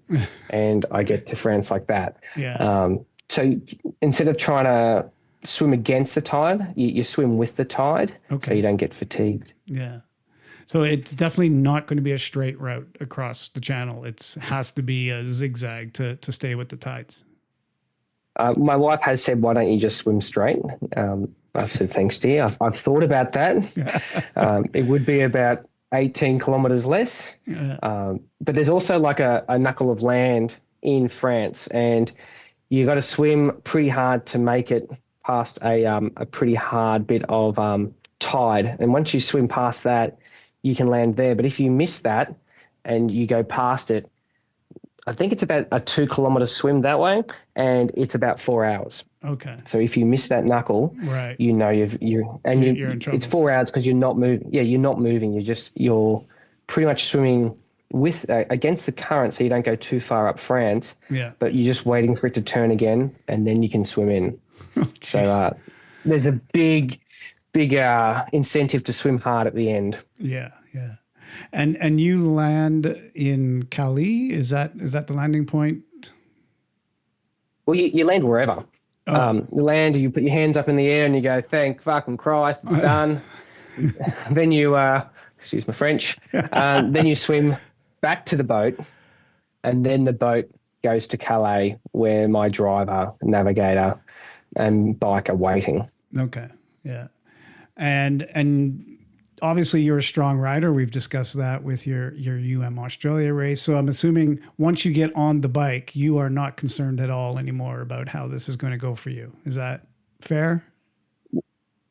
Speaker 3: and I get to France like that. Yeah. So instead of trying to swim against the tide. You swim with the tide, so you don't get fatigued.
Speaker 2: Yeah. So it's definitely not going to be a straight route across the channel. It has to be a zigzag to stay with the tides.
Speaker 3: My wife has said, "Why don't you just swim straight?" I've said, "Thanks, dear. I've thought about that. It would be about 18 kilometers less, but there's also like a knuckle of land in France, and you got to swim pretty hard to make it past a pretty hard bit of tide. And once you swim past that, you can land there. But if you miss that and you go past it, I think it's about a 2 kilometer swim that way, and it's about 4 hours.
Speaker 2: Okay.
Speaker 3: So if you miss that knuckle,
Speaker 2: right,
Speaker 3: you know you're in trouble. It's 4 hours because you're not moving. Yeah, you're not moving. You're pretty much swimming with against the current, so you don't go too far up France.
Speaker 2: Yeah.
Speaker 3: But you're just waiting for it to turn again, and then you can swim in. So there's a big incentive to swim hard at the end.
Speaker 2: Yeah. Yeah. And you land in Calais. Is that the landing point?
Speaker 3: Well, you land wherever. You land, you put your hands up in the air and you go, "Thank fucking Christ, it's done." Then you, excuse my French, then you swim back to the boat, and then the boat goes to Calais, where my driver, navigator, and bike are waiting.
Speaker 2: Okay, yeah, and obviously you're a strong rider. We've discussed that with your Australia race. So I'm assuming once you get on the bike, you are not concerned at all anymore about how this is going to go for you. Is that fair?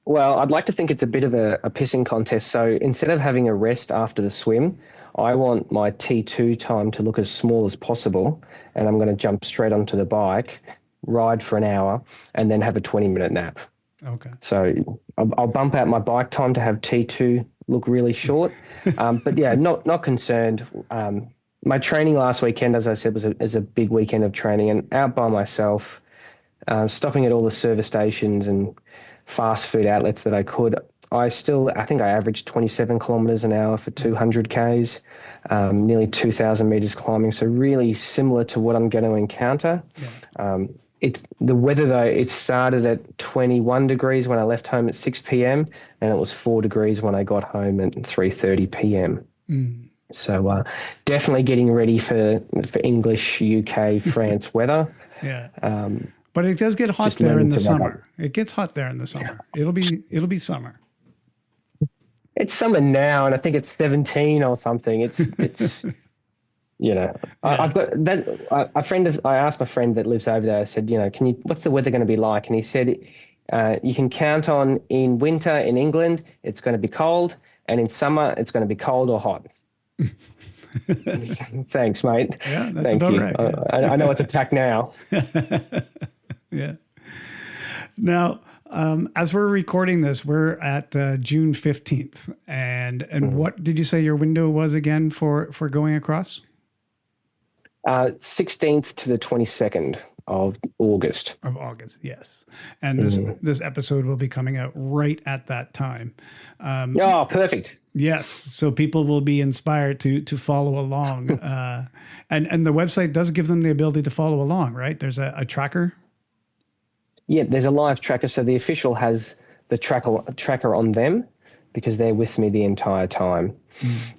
Speaker 3: Well, I'd like to think it's a bit of a pissing contest. So instead of having a rest after the swim, I want my T2 time to look as small as possible. And I'm going to jump straight onto the bike, ride for an hour, and then have a 20-minute nap.
Speaker 2: Okay.
Speaker 3: So I'll bump out my bike time to have T2 look really short. But yeah, not concerned. My training last weekend, as I said, was a big weekend of training, and out by myself, stopping at all the service stations and fast food outlets that I could. I think I averaged 27 kilometers an hour for 200 Ks, nearly 2,000 meters climbing. So really similar to what I'm going to encounter. Yeah. It's the weather though. It started at 21 degrees when I left home at 6 p.m. and it was 4 degrees when I got home at 3:30 p.m. So definitely getting ready for English, UK, France weather.
Speaker 2: Yeah. But it does get hot there in the summer. It gets hot there in the summer. It'll be summer.
Speaker 3: It's summer now, and I think it's 17 or something. It's you know, yeah. I've got that. I asked my friend that lives over there. I said, what's the weather going to be like? And he said, you can count on in winter in England, it's going to be cold, and in summer, it's going to be cold or hot. Thanks, mate.
Speaker 2: Yeah, that's
Speaker 3: Thank
Speaker 2: about
Speaker 3: you.
Speaker 2: right. Yeah.
Speaker 3: I know it's a pack now.
Speaker 2: Yeah. Now, as we're recording this, we're at June 15th. And what did you say your window was again for going across?
Speaker 3: 16th to the 22nd of August.
Speaker 2: Of August, yes. And this episode will be coming out right at that time.
Speaker 3: Oh, perfect.
Speaker 2: Yes. So people will be inspired to follow along. And the website does give them the ability to follow along, right? There's a tracker.
Speaker 3: Yeah, there's a live tracker. So the official has the tracker on them because they're with me the entire time.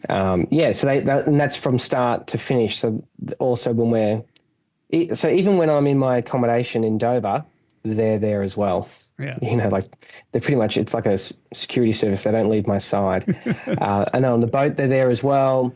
Speaker 3: So and that's from start to finish. So also even when I'm in my accommodation in Dover, they're there as well.
Speaker 2: Yeah.
Speaker 3: They're pretty much, it's like a security service. They don't leave my side. And on the boat, they're there as well.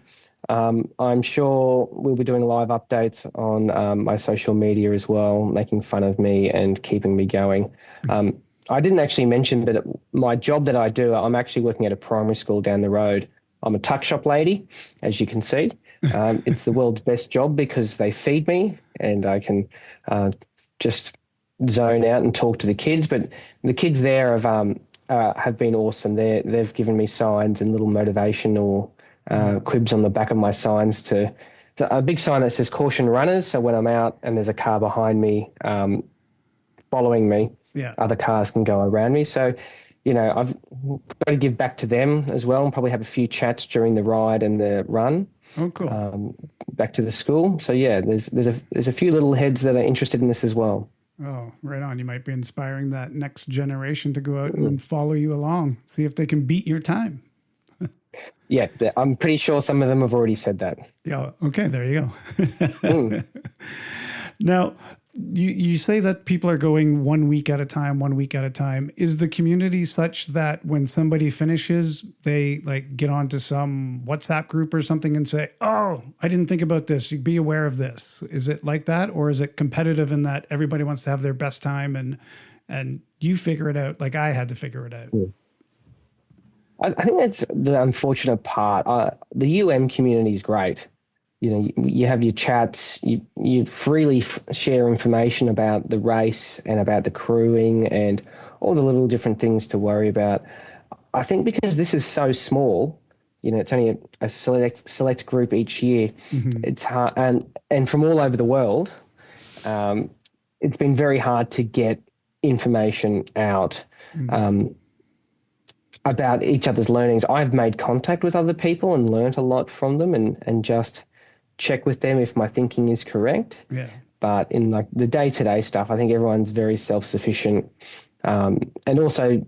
Speaker 3: I'm sure we'll be doing live updates on my social media as well, making fun of me and keeping me going. I didn't actually mention, but my job that I do, I'm actually working at a primary school down the road. I'm a tuck shop lady, as you can see. It's the world's best job because they feed me and I can just zone out and talk to the kids. But the kids there have been awesome. They've given me signs and little motivational quibs on the back of my signs a big sign that says caution runners. So when I'm out and there's a car behind me following me, other cars can go around me. So, I've got to give back to them as well and probably have a few chats during the ride and the run.
Speaker 2: Oh, cool.
Speaker 3: Back to the school. So yeah, there's a few little heads that are interested in this as well.
Speaker 2: Oh, right on. You might be inspiring that next generation to go out
Speaker 3: Mm.
Speaker 2: and follow you along, see if they can beat your time.
Speaker 3: Yeah, I'm pretty sure some of them have already said that.
Speaker 2: Yeah. Okay. There you
Speaker 3: Mm.
Speaker 2: go. Now, you say that people are going 1 week at a time, 1 week at a time. Is the community such that when somebody finishes, they like get onto some WhatsApp group or something and say, "Oh, I didn't think about this. You be aware of this." Is it like that, or is it competitive in that everybody wants to have their best time and you figure it out like I had to figure it out?
Speaker 3: Mm. I think that's the unfortunate part. The community is great. You know, you have your chats, you freely share information about the race and about the crewing and all the little different things to worry about. I think because this is so small, it's only a select group each year.
Speaker 2: Mm-hmm.
Speaker 3: It's hard, and from all over the world, um, it's been very hard to get information out. Um, about each other's learnings. I've made contact with other people and learnt a lot from them and just check with them if my thinking is correct.
Speaker 2: Yeah.
Speaker 3: But in like the day-to-day stuff, I think everyone's very self-sufficient. And also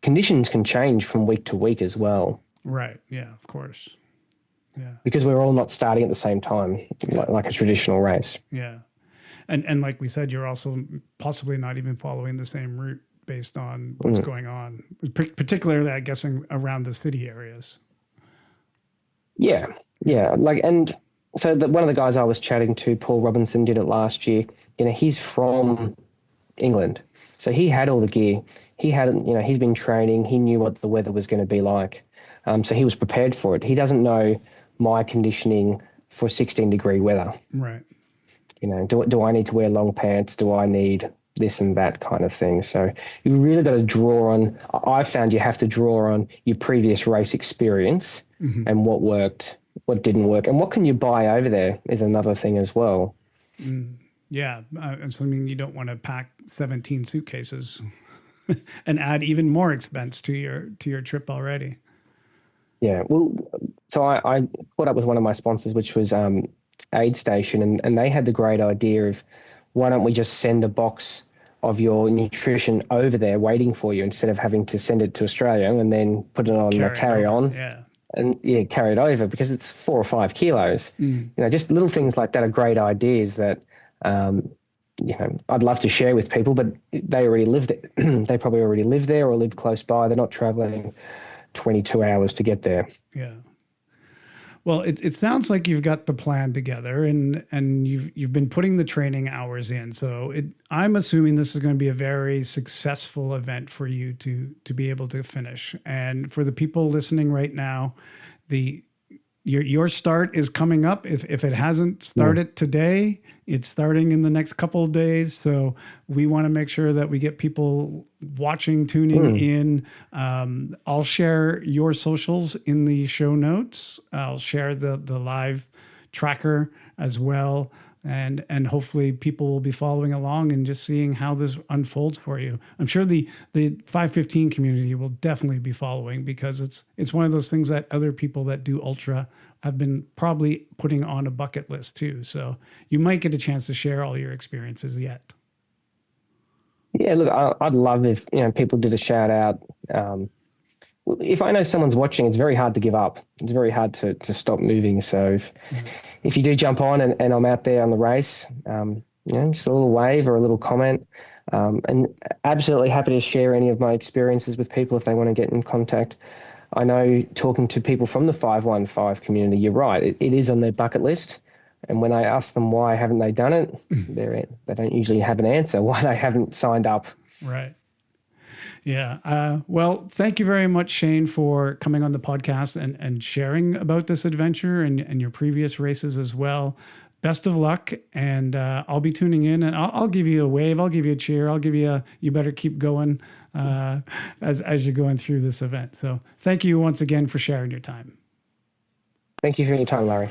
Speaker 3: conditions can change from week to week as well.
Speaker 2: Right. Yeah, of course. Yeah.
Speaker 3: Because we're all not starting at the same time, like a traditional race.
Speaker 2: Yeah. And like we said, you're also possibly not even following the same route based on what's going on, particularly, I guess, around the city areas.
Speaker 3: Yeah. And so one of the guys I was chatting to, Paul Robinson, did it last year. He's from England, so he had all the gear. He had, he's been training. He knew what the weather was going to be like, so he was prepared for it. He doesn't know my conditioning for 16-degree weather.
Speaker 2: Right.
Speaker 3: Do I need to wear long pants? Do I need this and that kind of thing? So you really got to draw on. I found you have to draw on your previous race experience and what worked, what didn't work, and what can you buy over there is another thing as well.
Speaker 2: Yeah, assuming you don't want to pack 17 suitcases and add even more expense to your trip already.
Speaker 3: Yeah, well, so I caught up with one of my sponsors, which was Aid Station, and they had the great idea of, why don't we just send a box of your nutrition over there waiting for you instead of having to send it to Australia and then put it on a carry-on.
Speaker 2: Yeah.
Speaker 3: And carry it over, because it's 4 or 5 kilos. Just little things like that are great ideas that, I'd love to share with people, but they already live there. They probably already live there or live close by. They're not traveling 22 hours to get there.
Speaker 2: Yeah. Well, it sounds like you've got the plan together and you've been putting the training hours in. So I'm assuming this is going to be a very successful event for you to be able to finish. And for the people listening right now, your start is coming up. If it hasn't started today, it's starting in the next couple of days. So we want to make sure that we get people watching, tuning in. I'll share your socials in the show notes. I'll share the live tracker as well. And hopefully people will be following along and just seeing how this unfolds for you. I'm sure the 515 community will definitely be following, because it's one of those things that other people that do ultra have been probably putting on a bucket list too. So you might get a chance to share all your experiences yet.
Speaker 3: Yeah, look, I'd love if people did a shout out. If I know someone's watching, it's very hard to give up. It's very hard to stop moving. So if you do jump on and I'm out there on the race, just a little wave or a little comment, and absolutely happy to share any of my experiences with people if they want to get in contact. I know, talking to people from the 515 community, you're right, it is on their bucket list. And when I ask them why haven't they done it, they don't usually have an answer why they haven't signed up.
Speaker 2: Right. Yeah. Well, thank you very much, Shane, for coming on the podcast and sharing about this adventure and your previous races as well. Best of luck. And I'll be tuning in, and I'll give you a wave. I'll give you a cheer. I'll give you you better keep going as you're going through this event. So thank you once again for sharing your time.
Speaker 3: Thank you for your time, Larry.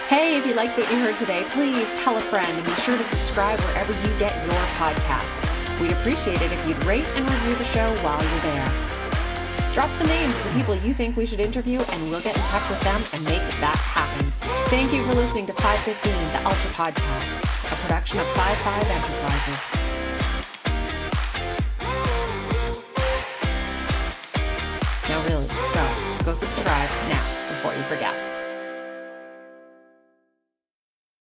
Speaker 1: Hey, if you liked what you heard today, please tell a friend and be sure to subscribe wherever you get your podcasts. We'd appreciate it if you'd rate and review the show while you're there. Drop the names of the people you think we should interview, and we'll get in touch with them and make that happen. Thank you for listening to 515, the Ultra Podcast, a production of 55 Enterprises. Now really, go subscribe now before you forget.